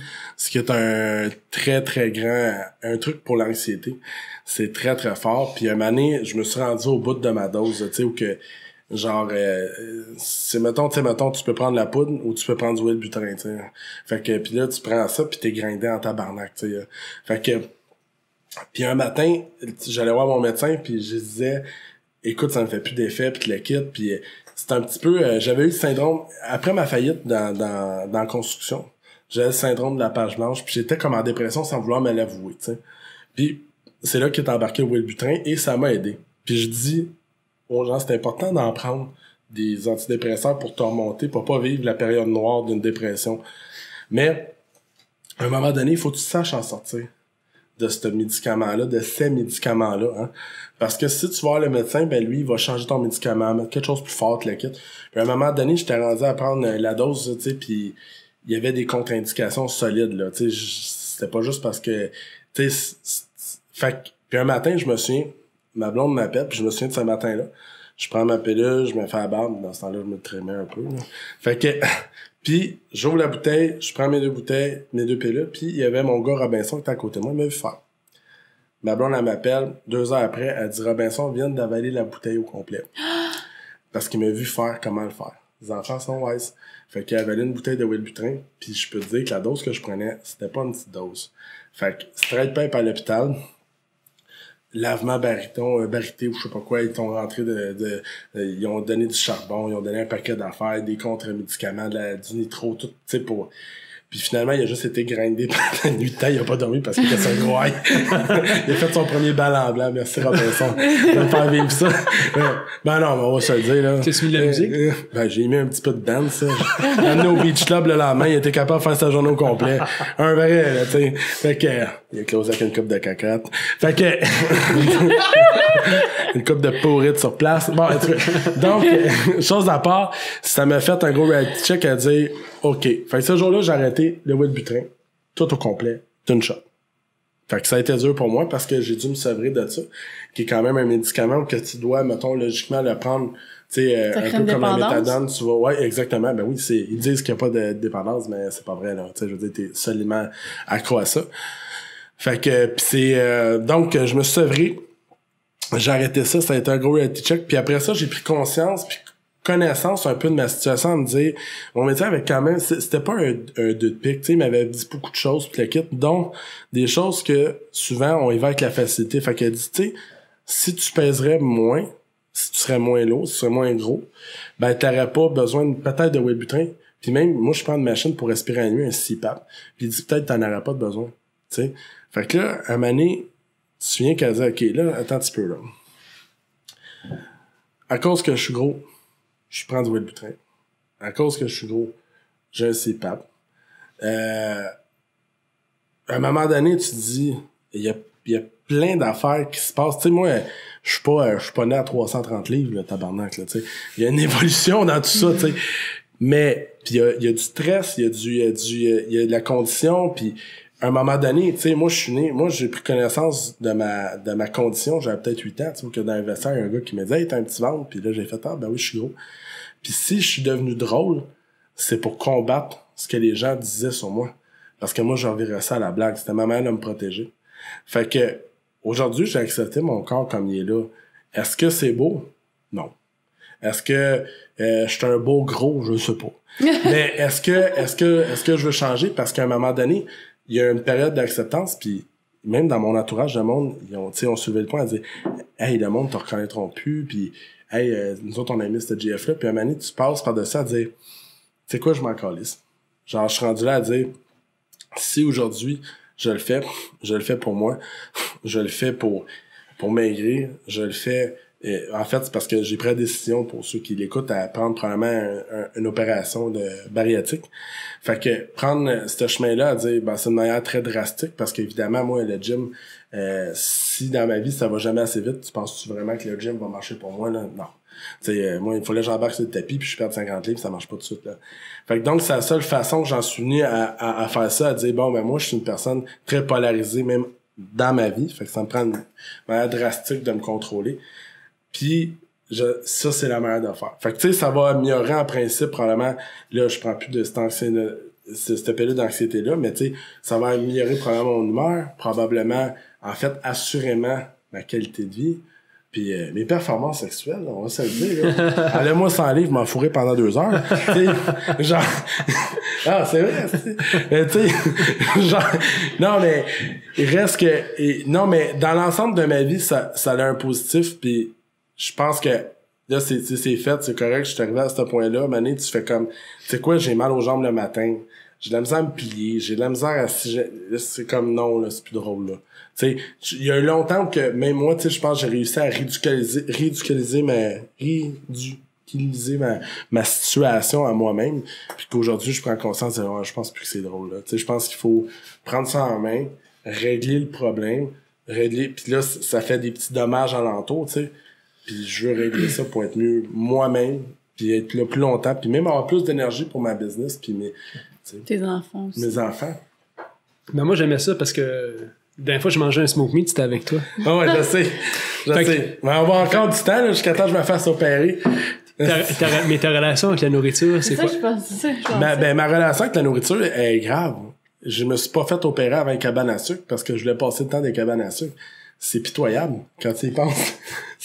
est un très, très grand, un truc pour l'anxiété. C'est très, très fort. Puis, une année, je me suis rendu au bout de ma dose, tu sais, où que, genre, c'est, mettons, tu peux prendre la poudre ou tu peux prendre du Wellbutrin, tu sais. Fait que, puis là, tu prends ça, puis t'es grindé en tabarnak, tu sais. Fait que, puis un matin, j'allais voir mon médecin, puis je disais, écoute, ça me fait plus d'effet, puis le kit, puis c'est un petit peu... j'avais eu le syndrome... Après ma faillite dans la construction, j'avais le syndrome de la page blanche, puis j'étais comme en dépression sans vouloir me l'avouer, tu sais. Puis c'est là qu'est embarqué Wellbutrin, et ça m'a aidé. Puis je dis aux gens, c'est important d'en prendre des antidépresseurs pour te remonter, pour pas vivre la période noire d'une dépression. Mais, à un moment donné, il faut que tu saches en sortir de ce médicament-là, de ces médicaments-là, hein. Parce que si tu vas voir le médecin, ben lui, il va changer ton médicament, mettre quelque chose de plus fort, le kit. Puis à un moment donné, j'étais rendu à prendre la dose, tu sais, puis il y avait des contre-indications solides, là, tu sais, c'était pas juste parce que, tu sais, puis un matin, je me souviens, ma blonde m'appelle, puis je me souviens de ce matin-là, je prends ma pilule, je me fais la barbe, dans ce temps-là, je me trémais un peu, là. Fait que, puis j'ouvre la bouteille, je prends mes 2 bouteilles, mes 2 pilules, puis il y avait mon gars Robinson qui était à côté de moi, il m'a vu faire. Ma blonde, elle m'appelle, 2 heures après, elle dit « Robinson vient d'avaler la bouteille au complet. » Parce qu'il m'a vu faire comment le faire. Les enfants sont wise. Fait qu'il a avalé une bouteille de Wellbutrin, puis je peux te dire que la dose que je prenais, c'était pas une petite dose. Fait que straight pipe à l'hôpital, lavement barité ou je sais pas quoi, ils t'ont rentré ils ont donné du charbon, ils ont donné un paquet d'affaires, des contre-médicaments, du nitro, tout, tu sais, pour... Puis finalement, il a juste été grindé pendant la nuit de temps, il a pas dormi parce qu'il était un gros high. Il a fait son premier bal en blanc, merci Robinson. Il va faire vivre ça. Ben non, on va se le dire, là. Tu as mis de la musique? Ben, j'ai mis un petit peu de dance, j'ai amené au Beach Club le lendemain, il était capable de faire sa journée au complet. Un vrai, là, tu sais. Fait que, il a closé avec une coupe de cacatte. Fait que, une coupe de pourrites sur place. Bon, donc, chose à part, ça m'a fait un gros reality check à dire, OK. Fait que ce jour-là, j'ai arrêté le Wellbutrin, tout au complet, d'une shot. Fait que ça a été dur pour moi parce que j'ai dû me sevrer de ça, qui est quand même un médicament que tu dois, mettons, logiquement le prendre, tu sais, un peu comme la méthadone, tu vois. Ouais, exactement. Ben oui, ils disent qu'il n'y a pas de dépendance, mais c'est pas vrai, là. Tu sais, je veux dire, t'es solidement accro à ça. Fait que, pis c'est, donc, je me suis sevré. J'ai arrêté ça, ça a été un gros reality check. Puis après ça, j'ai pris conscience, puis connaissance un peu de ma situation, à me dire, mon médecin avait quand même, c'était pas un 2 de pique, tu sais, il m'avait dit beaucoup de choses, puis le kit, donc, des choses que, souvent, on y va avec la facilité. Fait qu'elle dit, tu sais, si tu pèserais moins, si tu serais moins lourd, si tu serais moins gros, ben, t'aurais pas besoin peut-être de Wellbutrin. Puis même, moi, je prends une machine pour respirer à la nuit, un CPAP. Puis il dit, peut-être t'en aurais pas de besoin, tu sais. Fait que là, à un moment donné, tu te souviens qu'elle dit, OK, là, attends un petit peu, là. À cause que je suis gros, je prends du Wellbutrin. À cause que je suis gros, j'ai un CPAP. À un moment donné, tu te dis, il y a plein d'affaires qui se passent. Tu sais, moi, je suis pas né à 330 livres, là, tabarnak, là, tu sais. Il y a une évolution dans tout ça, tu sais. Mais, pis il y a du stress, il y a de la condition, puis à un moment donné, tu sais, moi, je suis né, moi, j'ai pris connaissance de ma condition, j'avais peut-être 8 ans, tu sais, que dans l'investisseur, il y a un gars qui me disait, hey, t'as un petit ventre, puis là, j'ai fait, ah, ben oui, je suis gros. Puis si je suis devenu drôle, c'est pour combattre ce que les gens disaient sur moi. Parce que moi, j'enverrais ça à la blague. C'était ma manière de me protéger. Fait que, aujourd'hui, j'ai accepté mon corps comme il est là. Est-ce que c'est beau? Non. Est-ce que je suis un beau gros? Je sais pas. Mais est-ce que je veux changer? Parce qu'à un moment donné, il y a une période d'acceptance, puis même dans mon entourage, le monde, ils ont soulevé le point à dire, hey, le monde te reconnaîtront plus, puis hey, nous autres, on a mis ce GF-là, puis à un moment donné, tu passes par-dessus à dire, tu sais quoi, je m'en calisse. Genre, je suis rendu là à dire, si aujourd'hui, je le fais pour moi, je le fais pour maigrir, je le fais, en fait, c'est parce que j'ai pris la décision, pour ceux qui l'écoutent, à prendre probablement une opération de bariatrique. Fait que prendre ce chemin-là à dire, ben, c'est une manière très drastique, parce qu'évidemment, moi, le gym, si dans ma vie, ça va jamais assez vite, tu penses-tu vraiment que le gym va marcher pour moi, là? Non. Tu sais, moi, il fallait que j'embarque sur le tapis, puis je perds 50 livres, ça marche pas tout de suite, là. Fait que donc, c'est la seule façon que j'en suis venu à faire ça, à dire, bon, ben, moi, je suis une personne très polarisée, même dans ma vie. Fait que ça me prend une manière drastique de me contrôler. Puis, ça, c'est la manière de faire. Fait que, tu sais, ça va améliorer en principe, probablement, là, je prends plus de cette période d'anxiété-là, mais tu sais, ça va améliorer probablement mon humeur, probablement, en fait, assurément, ma qualité de vie. Puis mes performances sexuelles, on va se le dire, là. Allez-moi sans livre, m'en fourrer pendant 2 heures. Tu sais, genre... Ah, c'est vrai, mais tu sais, genre... Non, mais il reste que... Non, mais dans l'ensemble de ma vie, ça a un positif, puis je pense que Là, c'est fait, c'est correct, je suis arrivé à ce point-là. Mané, tu fais comme, tu sais quoi, j'ai mal aux jambes le matin. J'ai de la misère à me plier, j'ai de la misère à c'est comme non, là, c'est plus drôle, là. Tu sais, il y a longtemps que, même moi, tu sais, je pense que j'ai réussi à ridiculiser ma situation à moi-même. Puis qu'aujourd'hui, je prends conscience de, je pense plus que c'est drôle, là. Tu sais, je pense qu'il faut prendre ça en main, régler le problème, puis là, ça fait des petits dommages alentours, tu sais. Puis je veux régler ça pour être mieux moi-même, puis être là plus longtemps, puis même avoir plus d'énergie pour ma business, puis tes enfants aussi. Mes enfants. Ben moi, j'aimais ça parce que la dernière fois, je mangeais un smoke meat, c'était avec toi. Ah ouais, je sais. Mais on va encore du temps, là, jusqu'à temps que je me fasse opérer. Mais ta relation avec la nourriture, c'est quoi? Ma relation avec la nourriture est grave. Je me suis pas fait opérer avant les cabanes à sucre parce que je voulais passer le temps des cabanes à sucre. C'est pitoyable quand tu y penses.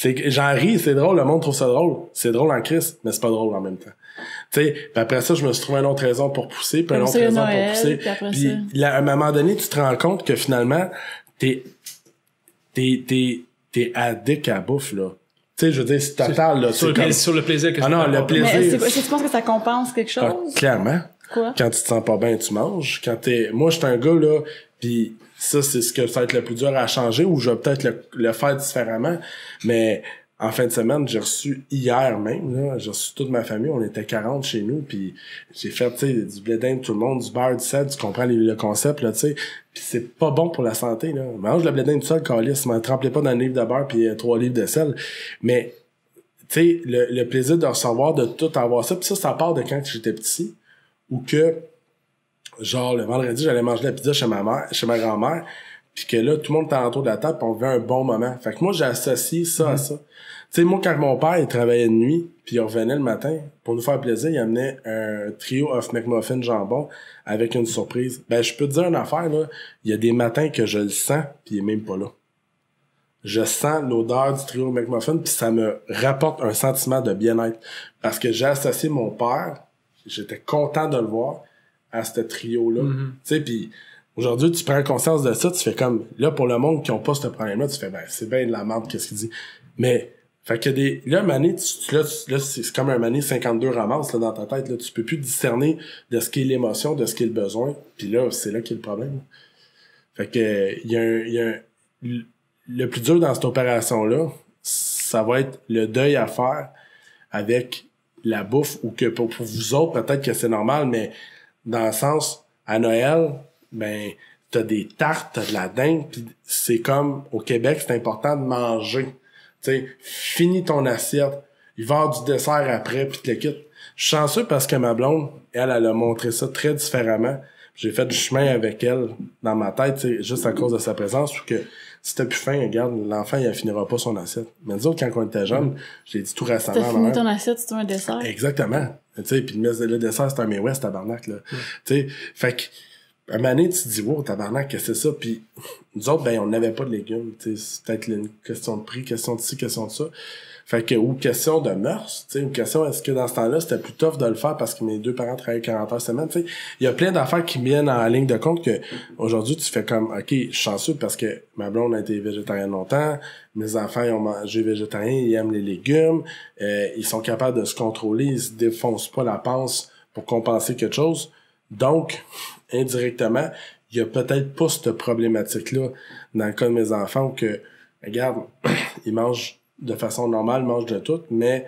J'en ris, c'est drôle, le monde trouve ça drôle. C'est drôle en crise, mais c'est pas drôle en même temps. Tu sais, puis après ça, je me suis trouvé une autre raison pour pousser, puis une autre raison pour pousser. Puis à un moment donné, tu te rends compte que finalement, t'es addict à la bouffe, là. Tu sais, je veux dire, c'est total, là. Sur le plaisir que tu non, le plaisir. Mais est-ce que tu penses que ça compense quelque chose? Ah, clairement. Quoi? Quand tu te sens pas bien, tu manges. Moi, je suis un gars, là, puis ça, c'est ce que ça va être le plus dur à changer, ou je vais peut-être le faire différemment. Mais en fin de semaine, j'ai reçu hier même, là, j'ai reçu toute ma famille, on était 40 chez nous, puis j'ai fait, tu sais, du blé d'Inde, tout le monde, du beurre, du sel, tu comprends le concept, là, tu sais. Puis c'est pas bon pour la santé, là. Mange le blé d'Inde tout seul, câlisse, m'en trempez pas dans un livre de beurre puis 3 livres de sel. Mais, tu sais, le plaisir de recevoir, de tout avoir ça, puis ça part de quand j'étais petit, ou que, genre, le vendredi, j'allais manger la pizza chez ma grand-mère, puis que là, tout le monde était autour de la table, puis on vivait un bon moment. Fait que moi, j'ai associé ça à ça. Tu sais, moi, quand mon père, il travaillait de nuit, puis il revenait le matin, pour nous faire plaisir, il amenait un trio of McMuffin jambon avec une surprise. Ben, je peux te dire une affaire, là, il y a des matins que je le sens, puis il est même pas là. Je sens l'odeur du trio McMuffin, puis ça me rapporte un sentiment de bien-être. Parce que j'ai associé mon père, j'étais content de le voir, à ce trio-là. Tu sais, puis aujourd'hui, tu prends conscience de ça, tu fais comme, là, pour le monde qui ont pas ce problème-là, tu fais, ben, c'est bien de la merde, qu'est-ce qu'il dit. Mais, fait que là, Mané, là, c'est comme un Mané 52 ramasses, là, dans ta tête, là, tu peux plus discerner de ce qu'est l'émotion, de ce qu'est le besoin, puis là, c'est là qu'est le problème. Fait que, le plus dur dans cette opération-là, ça va être le deuil à faire avec la bouffe, ou que pour vous autres, peut-être que c'est normal, mais dans le sens, à Noël, ben, t'as des tartes, t'as de la dinde, pis c'est comme, au Québec, c'est important de manger. Tu sais, finis ton assiette, il va y avoir du dessert après, pis te le quitte. Je suis chanceux parce que ma blonde, elle a montré ça très différemment. J'ai fait du chemin avec elle dans ma tête, tu sais, juste à cause de sa présence, ou que si t'as plus faim, regarde, l'enfant, il finira pas son assiette. Mais nous autres, quand on était jeunes, j'ai dit tout récemment. T'as fini ton assiette, c'est un dessert? Exactement. Tu sais, puis le dessert, c'est un May West, tabarnak, là. Tu sais, fait que, à un moment donné, tu te dis, wow, tabarnak, qu'est-ce que c'est ça? Puis nous autres, ben, on n'avait pas de légumes. Tu sais, c'est peut-être une question de prix, question de ci, question de ça. Fait que, ou question de mœurs, tu sais, ou question, est-ce que dans ce temps-là, c'était plus tough de le faire parce que mes deux parents travaillaient 40 heures semaine, tu sais. Il y a plein d'affaires qui viennent en ligne de compte que, aujourd'hui, tu fais comme, OK, je suis chanceux parce que ma blonde a été végétarienne longtemps, mes enfants, ils ont mangé végétarien, ils aiment les légumes, ils sont capables de se contrôler, ils se défoncent pas la panse pour compenser quelque chose. Donc, indirectement, il y a peut-être pas cette problématique-là dans le cas de mes enfants où que, regarde, ils mangent de façon normale, mangent de tout, mais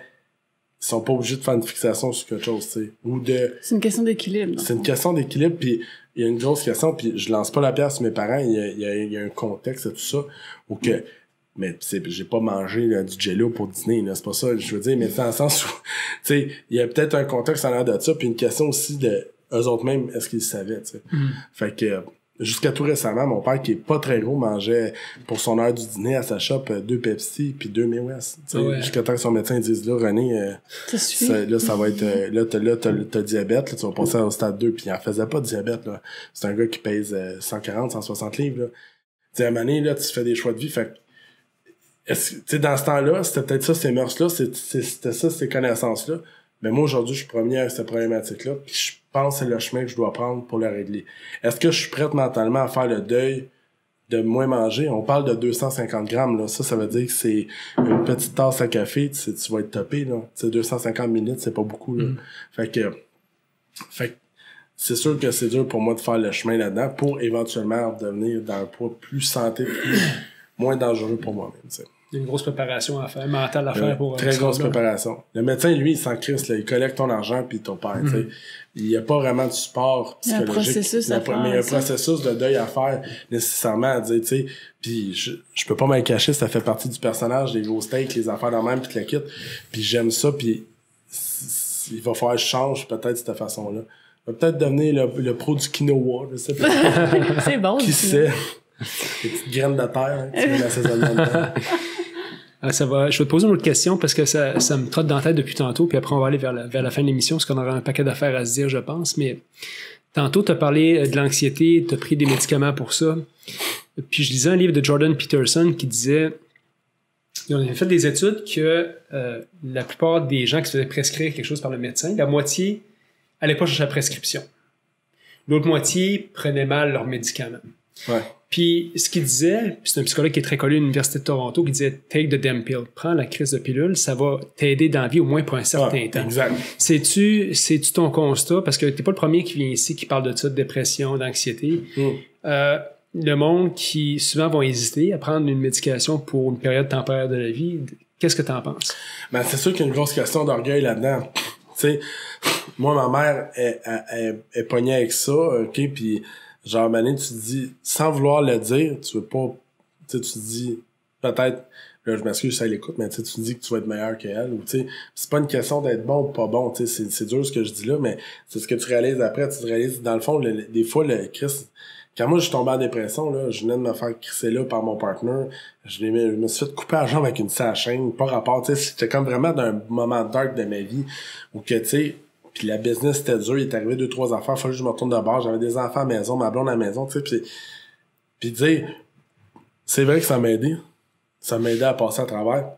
ils sont pas obligés de faire une fixation sur quelque chose, tu sais. Ou de... C'est une question d'équilibre. C'est une question d'équilibre, puis il y a une grosse question, puis je lance pas la pierre sur mes parents, il y a un contexte et tout ça, où que... Mais j'ai pas mangé là, du jello pour dîner, là, c'est pas ça, je veux dire, mais c'est dans le sens où, tu sais, il y a peut-être un contexte en l'air de ça, puis une question aussi de eux autres mêmes, est-ce qu'ils savaient, tu sais. Fait que... Jusqu'à tout récemment, mon père, qui est pas très gros, mangeait pour son heure du dîner à sa shop 2 Pepsi puis 2 May West. Jusqu'à temps que son médecin dise, là, René, là, ça va être, t'as diabète, là, tu vas passer au stade 2, puis il en faisait pas de diabète, là. C'est un gars qui pèse 140, 160 livres, là. Tu sais, à un moment donné, là, tu fais des choix de vie, fait tu sais, dans ce temps-là, c'était peut-être ça, ces mœurs-là, c'était ça, ces connaissances-là. Mais moi, aujourd'hui, je suis premier avec cette problématique-là, puis je pense que c'est le chemin que je dois prendre pour le régler. Est-ce que je suis prête mentalement à faire le deuil de moins manger. On parle de 250 grammes, là. Ça veut dire que c'est une petite tasse à café, tu vas être topé, là. Tu sais, 250 minutes, c'est pas beaucoup, là. Fait que c'est sûr que c'est dur pour moi de faire le chemin là-dedans pour éventuellement devenir dans un poids plus santé, moins dangereux pour moi-même, tu sais. Il y a une grosse préparation à faire, mentale à faire pour... Très grosse préparation. Le médecin, lui, il s'en crisse, là. Il collecte ton argent puis ton père, tu sais. Il n'y a pas vraiment de support psychologique. Il y a un processus à faire. Mais il y a un processus de deuil à faire, nécessairement, à dire, tu sais. Puis je peux pas m'en cacher, ça fait partie du personnage, les gros steaks, les affaires dans le même, puis la kit. Puis j'aime ça, puis il va falloir que je change peut-être de cette façon-là. Je vais peut-être devenir le pro du quinoa, je sais pas. C'est bon. Qui sait? Les petites graines de terre, hein, qui viennent l'assaisonnement dedans. Ça va. Je vais te poser une autre question parce que ça me trotte dans la tête depuis tantôt, puis après on va aller vers la fin de l'émission parce qu'on aura un paquet d'affaires à se dire, je pense. Mais tantôt, tu as parlé de l'anxiété, tu as pris des médicaments pour ça. Puis je lisais un livre de Jordan Peterson qui disait, on avait fait des études que la plupart des gens qui se faisaient prescrire quelque chose par le médecin, la moitié n'allait pas chercher la prescription. L'autre moitié prenait mal leurs médicaments. Ouais. Puis, ce qu'il disait, puis c'est un psychologue qui est très connu à l'Université de Toronto, qui disait « Take the damn pill ». Prends la crise de pilule, ça va t'aider dans la vie au moins pour un certain temps. Exact. C'est-tu ton constat? Parce que t'es pas le premier qui vient ici qui parle de ça, de dépression, d'anxiété. Le monde qui, souvent, vont hésiter à prendre une médication pour une période temporaire de la vie, qu'est-ce que t'en penses? Ben, c'est sûr qu'il y a une grosse question d'orgueil là-dedans. Tu sais, moi, ma mère est pognée avec ça, OK, puis genre, Mané, tu te dis, sans vouloir le dire, tu veux pas, tu sais, tu te dis, peut-être, là, je m'excuse si elle écoute, mais tu te dis que tu vas être meilleur qu'elle, ou tu sais, c'est pas une question d'être bon ou pas bon, tu sais, c'est dur ce que je dis là, mais c'est ce que tu réalises après, tu te réalises, dans le fond, des fois, le Chris, quand moi, je suis tombé en dépression, là, je venais de me faire crisser là par mon partner, je me suis fait couper la jambe avec une scie à chaîne, pas rapport, tu sais, c'était comme vraiment d'un moment dark de ma vie, où que, tu sais, puis la business, c'était dur. Il est arrivé 2-3 affaires. Fallait que je me retourne de bord. J'avais des enfants à la maison, ma blonde à la maison, tu sais. Puis dire, c'est vrai que ça m'a aidé. Ça m'a aidé à passer à travers.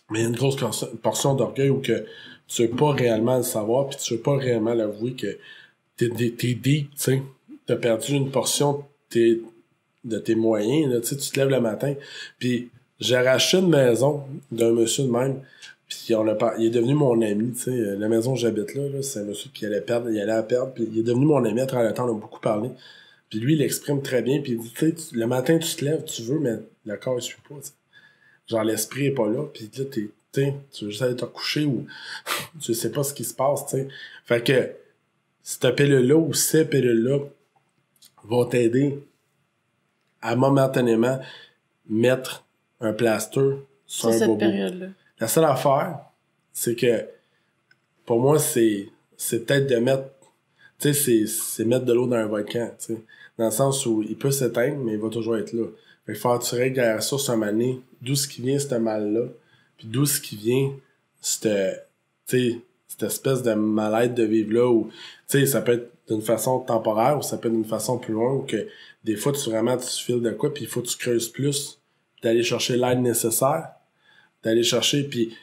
Mais il y a une grosse portion d'orgueil où que tu veux pas réellement le savoir puis tu veux pas réellement l'avouer que t'es deep, tu sais. T'as perdu une portion de tes moyens, là. Tu sais, tu te lèves le matin. Puis j'ai racheté une maison d'un monsieur de même. Puis il est devenu mon ami, tu sais. La maison où j'habite là, c'est un monsieur qui allait perdre, puis il est devenu mon ami à travers le temps, on a beaucoup parlé. Puis lui, il exprime très bien, puis il dit, tu sais, le matin, tu te lèves, tu veux, mais le corps, il suit pas, tu sais. Genre, l'esprit est pas là, puis là, tu veux juste aller te recoucher ou tu sais pas ce qui se passe, tu sais. Fait que, cette pilule-là ou ces pilules-là vont t'aider à momentanément mettre un plaster sur un cette bobo. période-là. La seule affaire, c'est que pour moi, c'est peut-être de mettre, tu sais, c'est mettre de l'eau dans un volcan, tu sais. Dans le sens où il peut s'éteindre, mais il va toujours être là. Fait que faut que tu règles la source un moment donné, d'où ce qui vient ce mal-là, puis d'où ce qui vient cette espèce de mal-être de vivre là, où, tu sais, ça peut être d'une façon temporaire, ou ça peut être d'une façon plus loin, où que des fois, tu files de quoi, puis il faut que tu creuses plus, d'aller chercher l'aide nécessaire, d'aller chercher, puis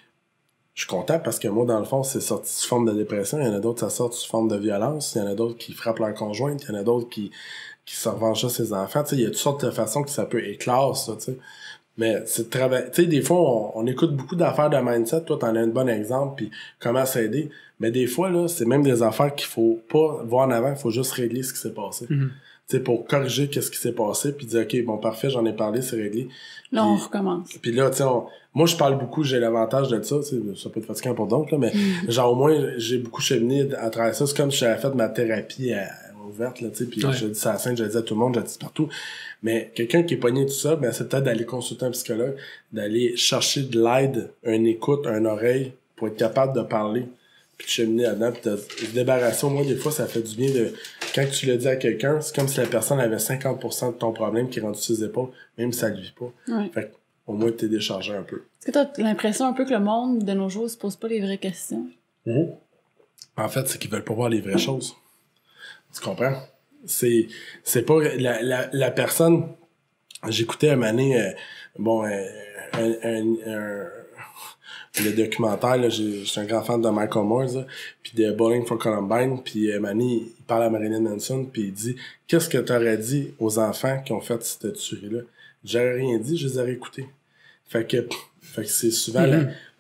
je suis content parce que moi, dans le fond, c'est sorti sous forme de dépression, il y en a d'autres, ça sort sous forme de violence, il y en a d'autres qui frappent leur conjointe, il y en a d'autres qui se revengent sur ses enfants, tu sais, il y a toutes sortes de façons que ça peut éclore, ça, tu sais. Mais c'est de travail, tu sais, des fois, on écoute beaucoup d'affaires de mindset, toi, t'en as un bon exemple, puis comment s'aider, mais des fois, là, c'est même des affaires qu'il faut pas voir en avant, il faut juste régler ce qui s'est passé. Tu sais, pour corriger qu'est-ce qui s'est passé, puis dire, OK, bon, parfait, j'en ai parlé, c'est réglé. Là, on recommence. Puis là, tu sais, moi, je parle beaucoup, j'ai l'avantage de ça, tu sais, ça peut être fatigant pour d'autres, là, mais genre, au moins, j'ai beaucoup cheminé à travers ça. C'est comme si j'avais fait ma thérapie ouverte, là, tu sais, puis je dis ça à la scène, je le dis à tout le monde, je le dis partout. Mais quelqu'un qui est pogné tout ça, ben, c'est peut-être d'aller consulter un psychologue, d'aller chercher de l'aide, une écoute, une oreille, pour être capable de parler, puis de cheminer là-dedans, puis de se débarrasser. Moi, des fois, ça fait du bien de... Quand tu le dis à quelqu'un, c'est comme si la personne avait 50% de ton problème qui est rendu sur ses épaules, même si ça ne vit pas. Ouais. Fait au moins, t'es déchargé un peu. Est-ce que t'as l'impression un peu que le monde de nos jours se pose pas les vraies questions? En fait, c'est qu'ils veulent pas voir les vraies choses. Tu comprends? C'est pas... La personne... J'écoutais un moment donné, le documentaire, là, je suis un grand fan de Michael Moore, là, puis de Bowling for Columbine, puis Manny, il parle à Marilyn Manson, puis il dit « Qu'est-ce que t'aurais dit aux enfants qui ont fait cette tuerie-là? » J'aurais rien dit, je les aurais écoutés. Fait que c'est souvent,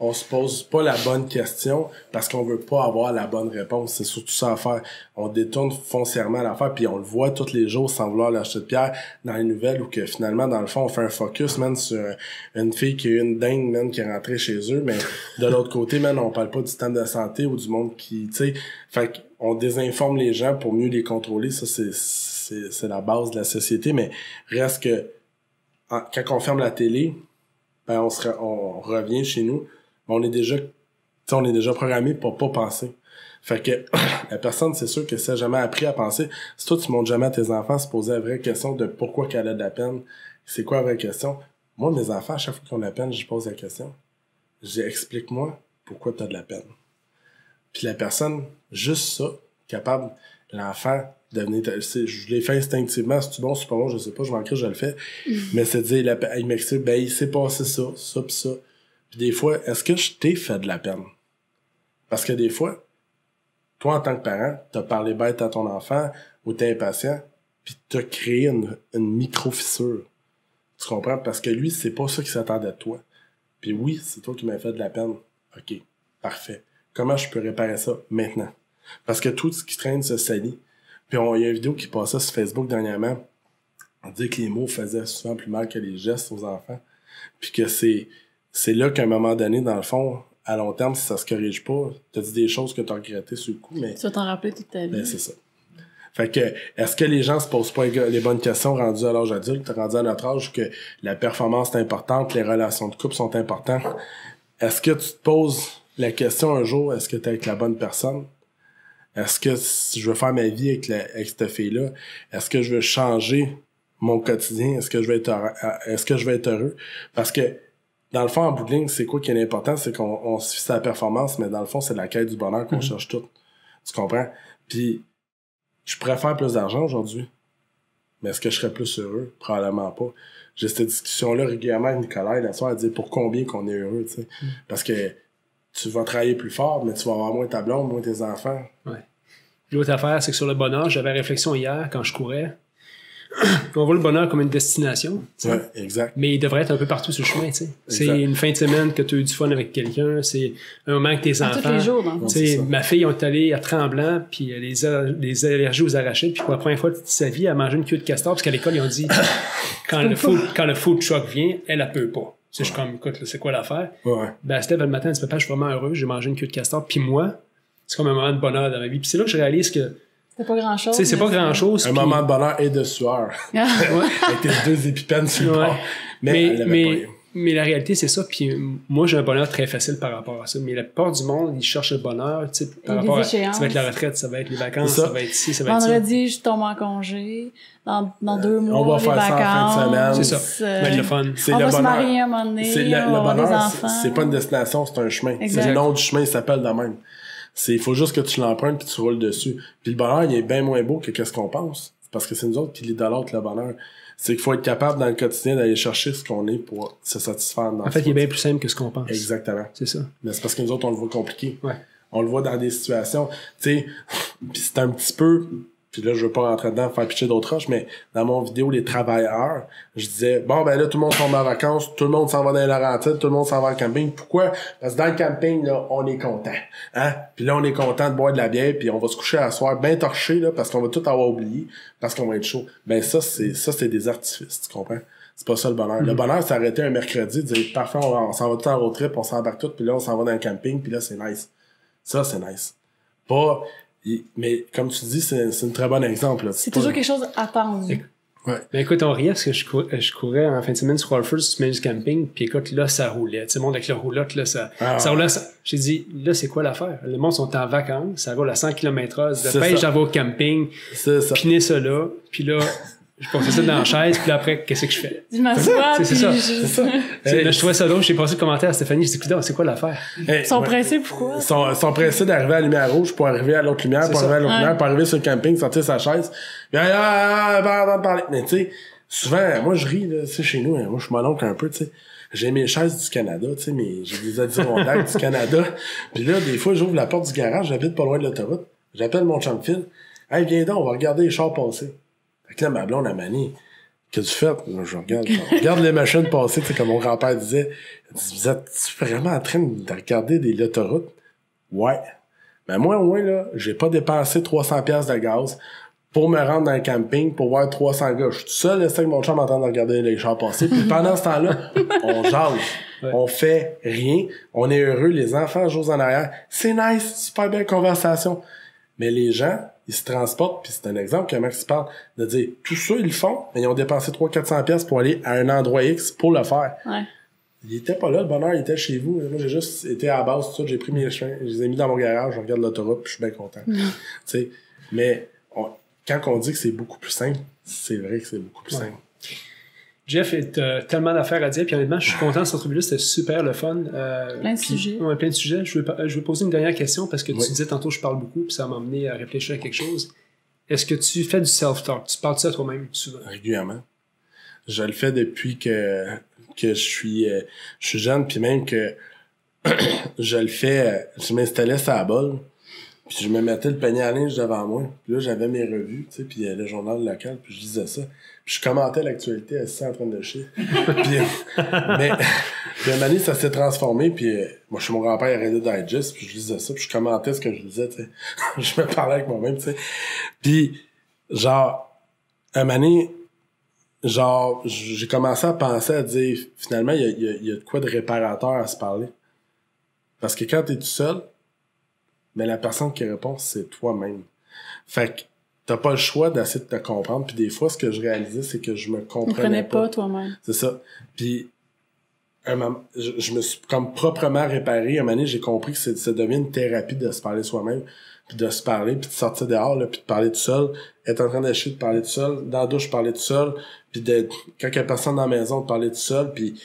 on se pose pas la bonne question parce qu'on veut pas avoir la bonne réponse. C'est surtout ça à faire. On détourne foncièrement l'affaire, puis on le voit tous les jours sans vouloir lâcher de pierre dans les nouvelles où que finalement, dans le fond, on fait un focus, man, sur une fille qui a eu une dingue, man, qui est rentrée chez eux, mais de l'autre côté, man, on parle pas du système de santé ou du monde qui, tu sais, fait qu'on désinforme les gens pour mieux les contrôler. Ça, c'est la base de la société, mais reste que quand on ferme la télé, ben on revient chez nous, on est déjà programmé pour pas penser. Fait que la personne, c'est sûr que si elle n'a jamais appris à penser, si toi tu montres jamais à tes enfants se poser la vraie question de pourquoi qu'elle a de la peine, c'est quoi la vraie question? Moi, mes enfants, à chaque fois qu'ils ont de la peine, je pose la question. Je dis, explique-moi pourquoi tu as de la peine. Puis la personne, juste ça, capable, l'enfant, je l'ai fait instinctivement, c'est bon, c'est pas bon, je sais pas, je m'en crie, je le fais. Mais c'est dire, il m'explique, ben, il s'est passé ça pis ça. Puis des fois, est-ce que je t'ai fait de la peine? Parce que des fois, toi, en tant que parent, t'as parlé bête à ton enfant, ou t'es impatient, pis t'as créé une micro-fissure. Tu comprends? Parce que lui, c'est pas ça qu'il s'attendait de toi. Puis oui, c'est toi qui m'as fait de la peine. OK, parfait. Comment je peux réparer ça maintenant? Parce que tout ce qui traîne se salit. Puis il y a une vidéo qui passait sur Facebook dernièrement. On dit que les mots faisaient souvent plus mal que les gestes aux enfants. Puis que c'est là qu'à un moment donné, dans le fond, à long terme, si ça se corrige pas, t'as dit des choses que t'as regrettées sur le coup, mais... Tu vas t'en rappeler toute ta vie. Ben, c'est ça. Fait que, est-ce que les gens se posent pas les bonnes questions rendus à l'âge adulte, rendus à notre âge, que la performance est importante, les relations de couple sont importantes? Est-ce que tu te poses la question un jour, est-ce que t'es avec la bonne personne? Est-ce que si je veux faire ma vie avec cette fille-là, est-ce que je veux changer mon quotidien? Est-ce que je vais être heureux? Parce que, dans le fond, en bout de ligne, c'est quoi qui est important? C'est qu'on se fixe à la performance, mais dans le fond, c'est la quête du bonheur qu'on cherche tout. Tu comprends? Puis, je pourrais faire plus d'argent aujourd'hui. Mais est-ce que je serais plus heureux? Probablement pas. J'ai cette discussion-là régulièrement avec Nicolas, la soirée, à dire pour combien qu'on est heureux, tu sais. Parce que tu vas travailler plus fort, mais tu vas avoir moins ta blonde, moins tes enfants. Ouais. L'autre affaire, c'est que sur le bonheur, j'avais réflexion hier quand je courais. On voit le bonheur comme une destination. Ouais, exact. Mais il devrait être un peu partout sur le chemin, tu sais. C'est une fin de semaine que tu as eu du fun avec quelqu'un, c'est un moment avec tes enfants. Tous les jours, donc. Tu sais, ma fille, on est allé à Tremblant, puis les allergies aux arachides, puis pour la première fois de sa vie, elle a mangé une queue de castor, parce qu'à l'école, ils ont dit, quand le food truck vient, elle peut pas. Tu sais, je suis comme, écoute, là, c'est quoi l'affaire? Ouais. Ben, Steph, le matin, elle dit, papa, je suis vraiment heureux, j'ai mangé une queue de castor, puis moi, c'est comme un moment de bonheur dans ma vie. Puis c'est là que je réalise que c'est pas grand-chose. C'est pas grand-chose. Un moment de bonheur et de sueur. Avec tes deux épipènes sur le bord. Mais la réalité, c'est ça. Puis moi, j'ai un bonheur très facile par rapport à ça. Mais la plupart du monde, ils cherchent le bonheur. Tu sais, par rapport à, ça va être la retraite, ça va être les vacances, ça va être ici, ça va être ça. Vendredi, je tombe en congé. Dans 2 mois, on va faire vacances, ça en fin de semaine. C'est ça. Le fun. On va se marier à un moment donné. Le bonheur, c'est pas une destination, c'est un chemin. C'est le nom du chemin, il s'appelle de même. Il faut juste que tu l'empruntes puis tu roules dessus. Puis le bonheur, il est bien moins beau que qu'est-ce qu'on pense. C'est parce que c'est nous autres qui l'idolâtrent, le bonheur. C'est qu'il faut être capable dans le quotidien d'aller chercher ce qu'on est pour se satisfaire. En fait, il est bien plus simple que ce qu'on pense. Exactement. C'est ça. Mais c'est parce que nous autres, on le voit compliqué. Ouais. On le voit dans des situations, tu sais, puis c'est un petit peu... Puis là, je veux pas rentrer dedans, faire pitcher d'autres roches, mais dans mon vidéo, les travailleurs, je disais, bon, ben là, tout le monde s'en va en vacances, tout le monde s'en va dans les Laurentides, tout le monde s'en va en camping. Pourquoi? Parce que dans le camping, là, on est content. Hein? Puis là, on est content de boire de la bière, puis on va se coucher à soir bien torché, là, parce qu'on va tout avoir oublié, parce qu'on va être chaud. Ben ça, c'est des artifices, tu comprends? C'est pas ça le bonheur. Le bonheur, c'est arrêter un mercredi, dire, parfait, on s'en va tout en road trip, on s'embarque tout, puis là, on s'en va dans le camping, puis là, c'est nice. Ça, c'est nice. Pas... Mais comme tu dis, c'est un très bon exemple. C'est toujours quelque chose attendu. Ouais. Ben écoute, on riait parce que je courais en fin de semaine sur Walford, sur du camping, puis écoute, là, ça roulait. Tu sais, le monde avec la roulotte, là, ça roulait. J'ai dit, là, c'est quoi l'affaire? Le monde sont en vacances, ça roule à 100 km/h, de pêche, j'en vais au camping, piner ça là, puis là, je passais ça dans la chaise, puis après, qu'est-ce que je fais? Je m'assois, puis c'est ça. Hey, là, je trouvais ça drôle, j'ai passé le commentaire à Stéphanie, j'ai dit, c'est quoi l'affaire? Ils sont pressés, pourquoi? Ils sont pressés d'arriver à la lumière rouge pour arriver à l'autre lumière, pour arriver à l'autre lumière, pour arriver sur le camping, sortir sa chaise, puis parler. Mais tu sais, souvent, moi je ris, là, tu sais, chez nous, moi je suis mon oncle un peu, tu sais. j'ai mes chaises du Canada, tu sais, mais j'ai des Adirondacks du Canada. Puis là, des fois, j'ouvre la porte du garage, j'habite pas loin de l'autoroute. J'appelle mon chum Phil. Hey, viens donc, on va regarder les chars passer. Fait que là, ma blonde, elle m'a dit, qu'est-ce que tu fais? Là, je regarde les machines passer, tu sais, comme mon grand-père disait. Il dit, vous êtes vraiment en train de regarder l'autoroute? Ouais. Mais moi, au moins, là, j'ai pas dépensé 300$ de gaz pour me rendre dans le camping, pour voir 300 gars. Je suis tout seul, là, avec mon chum en train de regarder les chars passer. Puis pendant ce temps-là, on jase. Ouais. On fait rien. On est heureux. Les enfants jouent en arrière. C'est nice. Super belle conversation. Mais les gens, ils se transportent, puis c'est un exemple que Max parle, de dire, tout ça, ils le font, mais ils ont dépensé 300-400$ pour aller à un endroit X pour le faire. Ouais. Il était pas là, le bonheur, il était chez vous. Moi, j'ai juste été à la base, tout ça, j'ai pris mes chemins, je les ai mis dans mon garage, je regarde l'autoroute, puis je suis bien content. Tu sais, mais quand on dit que c'est beaucoup plus simple, c'est vrai que c'est beaucoup plus simple. Jeff, tellement d'affaires à dire, puis honnêtement, je suis content de cette entrevue-là, c'était super le fun. Plein de sujets. Ouais, plein de sujets. Je veux poser une dernière question, parce que tu disais tantôt je parle beaucoup, puis ça m'a amené à réfléchir à quelque chose. Est-ce que tu fais du self-talk? Tu parles de ça à toi-même souvent? Régulièrement. Je le fais depuis que je suis jeune, puis même que je le fais, je m'installais sur la bolle, puis je me mettais le panier à linge devant moi, puis là j'avais mes revues, tu sais, puis le journal local, puis je lisais ça, puis je commentais l'actualité assis en train de chier. Puis à un moment donné, ça s'est transformé, puis moi chez mon grand-père il Reddit Digest, puis je lisais ça, puis je commentais ce que je lisais, tu sais. Je me parlais avec moi-même, tu sais. Puis genre un moment donné, genre, j'ai commencé à penser à dire, finalement, il y a de quoi de réparateur à se parler. Parce que quand t'es tout seul, mais la personne qui répond, c'est toi-même. Fait que t'as pas le choix d'essayer de te comprendre. Puis des fois, ce que je réalisais, c'est que je me comprenais pas toi-même. C'est ça. Puis je me suis comme proprement réparé. Un moment donné, j'ai compris que ça devient une thérapie de se parler soi-même, puis de se parler, puis de sortir dehors, là, puis de parler tout seul, être en train d'acheter, de parler tout seul, dans la douche, parler tout seul, puis quand il y a personne dans la maison, de parler tout seul, puis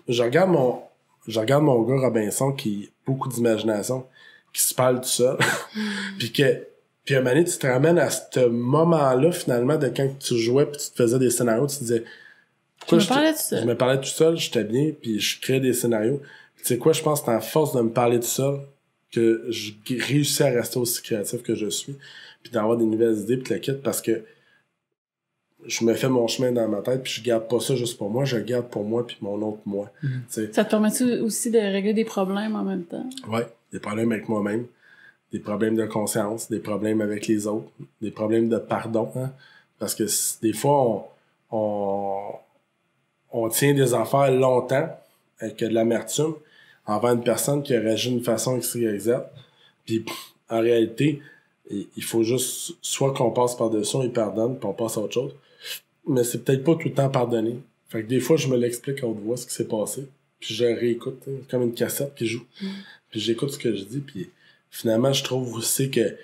je regarde mon gars Robinson qui a beaucoup d'imagination, qui se parle tout seul, puis à un moment donné, tu te ramènes à ce moment-là, finalement, de quand tu jouais, puis tu te faisais des scénarios, tu te disais, pourquoi je me parlais tout seul, j'étais bien, puis je créais des scénarios. Tu sais quoi, je pense que c'est à force de me parler tout seul que je réussis à rester aussi créatif que je suis, puis d'avoir des nouvelles idées, puis la quitte, parce que je me fais mon chemin dans ma tête, puis je garde pas ça juste pour moi, je le garde pour moi, puis mon autre moi. Ça te permet aussi de régler des problèmes en même temps? Ouais, des problèmes avec moi-même, des problèmes de conscience, des problèmes avec les autres, des problèmes de pardon, hein? Parce que des fois, on tient des affaires longtemps avec de l'amertume envers une personne qui a réagi d'une façon XYZ. Puis en réalité, il faut juste soit qu'on passe par-dessus, on y pardonne, puis on passe à autre chose. Mais c'est peut-être pas tout le temps pardonné. Fait que des fois, je me l'explique à haute voix ce qui s'est passé. Puis je réécoute, comme une cassette qui joue. Puis j'écoute ce que je dis, puis finalement, je trouve aussi que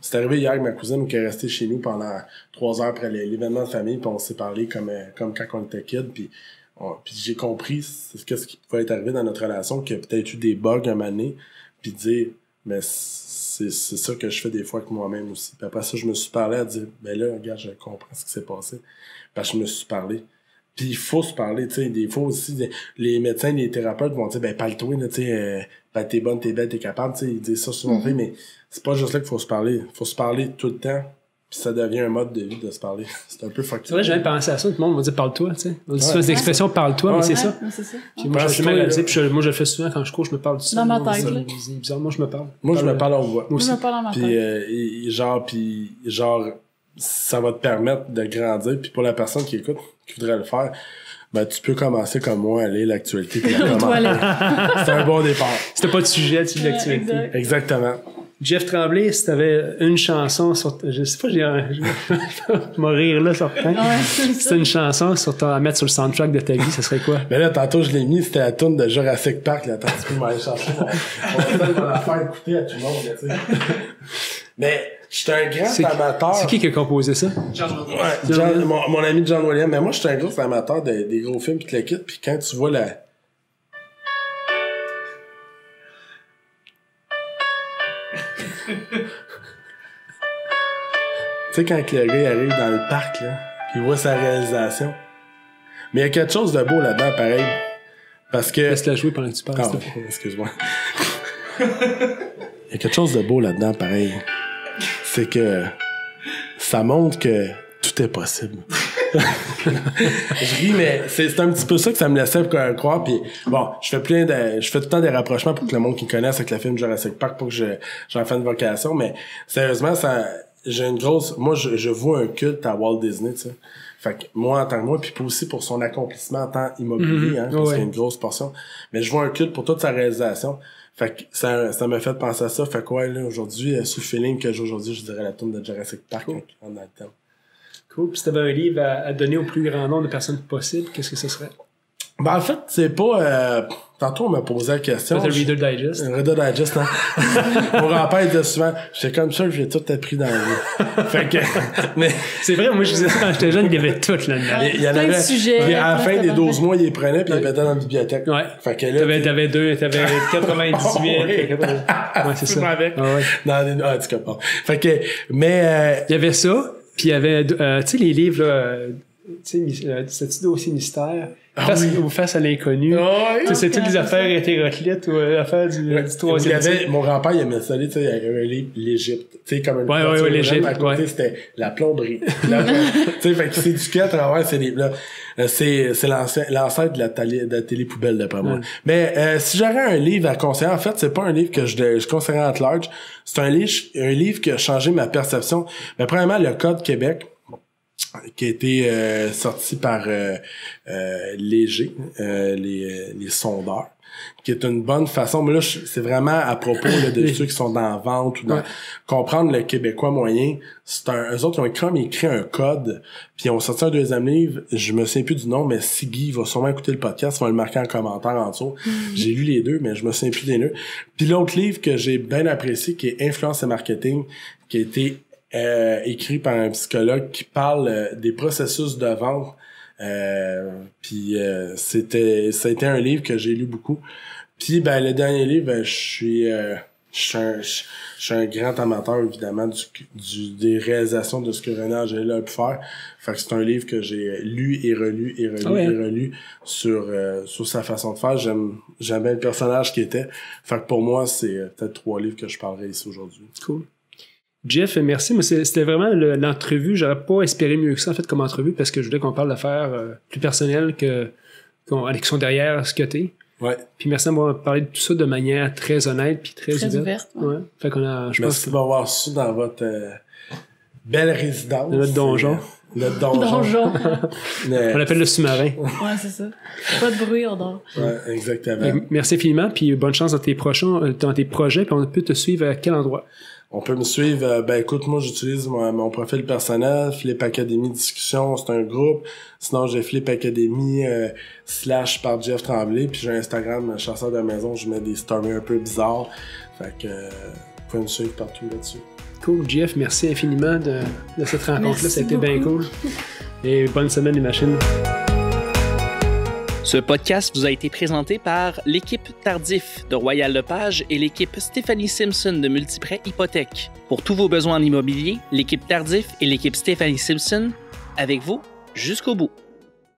c'est arrivé hier avec ma cousine qui est restée chez nous pendant 3 heures après l'événement de famille, puis on s'est parlé comme quand on était kid, puis j'ai compris ce qui pouvait être arrivé dans notre relation, qu'il y a peut-être eu des bugs un moment donné, puis dire, mais c'est ça que je fais des fois avec moi-même aussi. Puis après ça, je me suis parlé à dire, ben là, regarde, je comprends ce qui s'est passé. Parce que je me suis parlé. Puis il faut se parler, tu sais, des fois aussi, les médecins, les thérapeutes vont dire, ben parle-toi, tu sais, ben t'es bonne, t'es belle, t'es capable, tu sais, ils disent ça souvent, mais c'est pas juste là qu'il faut se parler. Il faut se parler tout le temps, puis ça devient un mode de vie de se parler. C'est un peu fucké. C'est vrai, j'avais pensé à ça, tout le monde va dire parle-toi, tu sais. On dit souvent l'expression parle-toi, mais c'est ça. C'est ça. Puis moi, je réalisé, puis moi, je le fais souvent quand je cours, je me parle tout seul. Dans ma tête, là. C'est bizarre, moi, je me parle. Moi, je me parle en voix. Moi, je me parle dans ma tête. Puis genre, ça va te permettre de grandir, puis pour la personne qui écoute, qui voudrait le faire, ben, tu peux commencer comme moi à lire l'actualité. C'est un bon départ. C'était pas de sujet, tu lis l'actualité. Exactement. Jeff Tremblay, si t'avais une chanson sur... Je sais pas, je vais rire là, certain. Si t'as une chanson à mettre sur le soundtrack de ta vie, ça serait quoi? Ben là, tantôt, je l'ai mis, c'était la tune de Jurassic Park, là. Attends, tu peux m'aller chercher. On va la faire écouter à tout le monde, tu sais. Mais, j'étais un grand amateur. C'est qui a composé ça? Ouais, mon ami John Williams. Mais moi, j'étais un gros amateur des gros films pis te la quitte. Puis quand tu vois tu sais, quand le gars arrive dans le parc, là, pis il voit sa réalisation. Mais il y a quelque chose de beau là-dedans, pareil. Parce que... Laisse-la jouer pendant que tu parles. Ah, excuse-moi. Il y a quelque chose de beau là-dedans, pareil. C'est que ça montre que tout est possible. Je ris, mais c'est un petit peu ça que ça me laissait croire. Puis bon, je fais tout le temps des rapprochements pour que le monde qui me connaisse avec le film Jurassic Park, pour que j'en fasse une vocation. Mais sérieusement, j'ai une grosse... Moi, je vois un culte à Walt Disney, tu sais. Fait que moi, en tant que moi, puis aussi pour son accomplissement en tant immobilier, hein, parce qu'il y a une grosse portion. Mais je vois un culte pour toute sa réalisation. Fait que ça m'a fait penser à ça. Fait que ouais, là, aujourd'hui, sous le feeling que j'ai aujourd'hui, je dirais la tombe de Jurassic Park en a le temps. Cool. Puis si t'avais un livre à donner au plus grand nombre de personnes possible, qu'est-ce que ce serait? Ben, en fait, c'est pas... tantôt, on m'a posé la question. C'est le Reader Digest. Reader Digest, non? Mon grand-père disait souvent, j'étais comme ça, j'ai tout appris dans la vie. Fait que... Mais... C'est vrai, moi, je disais quand j'étais jeune, il y avait tout là-dedans. Il y en avait... Plein de sujets. Puis à la fin des 12 mois, il les prenait, puis il les mettait dans la bibliothèque. Ouais. Fait que là... T'avais 98. Ouais, c'est ça. avec. Ah ouais. En tout cas, bon. Fait que... Mais... Il y avait ça, puis il y avait, tu sais, les livres, là, tu sais, c'est-tu dossier mystère? Face à l'inconnu. C'est toutes les affaires hétéroclites ou affaires du troisième type. Mon grand-père, il aimait ça, tu sais, il y avait un livre, l'Égypte. Tu sais, comme une voiture, l'Égypte, à côté, c'était la plomberie. Tu sais, fait que c'est du à travers ces livres-là. C'est l'ancêtre de la télé-poubelle, d'après moi. Mais si j'aurais un livre à conseiller, en fait, c'est pas un livre que je conseillerais at large. C'est un livre qui a changé ma perception. Mais premièrement, le Code Québec, qui a été sorti par Léger, les sondeurs, qui est une bonne façon, mais là, c'est vraiment à propos là, de ceux qui sont dans la vente ou dans comprendre le Québécois moyen. Eux autres, ils ont écrit un code, puis ils ont sorti un deuxième livre, je me souviens plus du nom, mais si Guy va sûrement écouter le podcast, il va le marquer en commentaire en dessous. J'ai lu les deux, mais je me souviens plus des deux. Puis l'autre livre que j'ai bien apprécié, qui est Influence et marketing, qui a été écrit par un psychologue qui parle des processus de vente. Puis ça a été un livre que j'ai lu beaucoup. Puis ben le dernier livre, ben, je suis un grand amateur évidemment des réalisations de ce que René Angélil a pu faire. Fait que c'est un livre que j'ai lu et relu et relu sur sa façon de faire. J'aime bien le personnage qui était. Fait que pour moi, c'est peut-être 3 livres que je parlerai ici aujourd'hui. Cool. Jeff, merci. Mais c'était vraiment l'entrevue. J'aurais pas espéré mieux que ça, en fait, comme entrevue, parce que je voulais qu'on parle d'affaires plus personnelles qui sont derrière ce que t'es. Ouais. Puis merci d'avoir parlé de tout ça de manière très honnête puis très ouverte. Ouais. Fait qu'on a, merci de m'avoir su dans votre belle résidence. Notre donjon. Notre donjon. On l'appelle le sous-marin. Ouais, c'est ça. Pas de bruit, on dort. Ouais, exactement. Merci infiniment, puis bonne chance dans tes projets, puis on peut te suivre à quel endroit? On peut me suivre, ben écoute, moi j'utilise mon profil personnel, Flip Academy Discussion, c'est un groupe. Sinon j'ai Flip Academy / par Jeff Tremblay, puis j'ai un Instagram, chasseur de maison, je mets des stories un peu bizarres. Fait que vous pouvez me suivre partout là-dessus. Cool, Jeff, merci infiniment de cette rencontre-là, ça a été bien cool. Et bonne semaine les machines. Ce podcast vous a été présenté par l'équipe Tardif de Royal Lepage et l'équipe Stéphanie Simpson de Multiprêt Hypothèque. Pour tous vos besoins en immobilier, l'équipe Tardif et l'équipe Stéphanie Simpson, avec vous jusqu'au bout.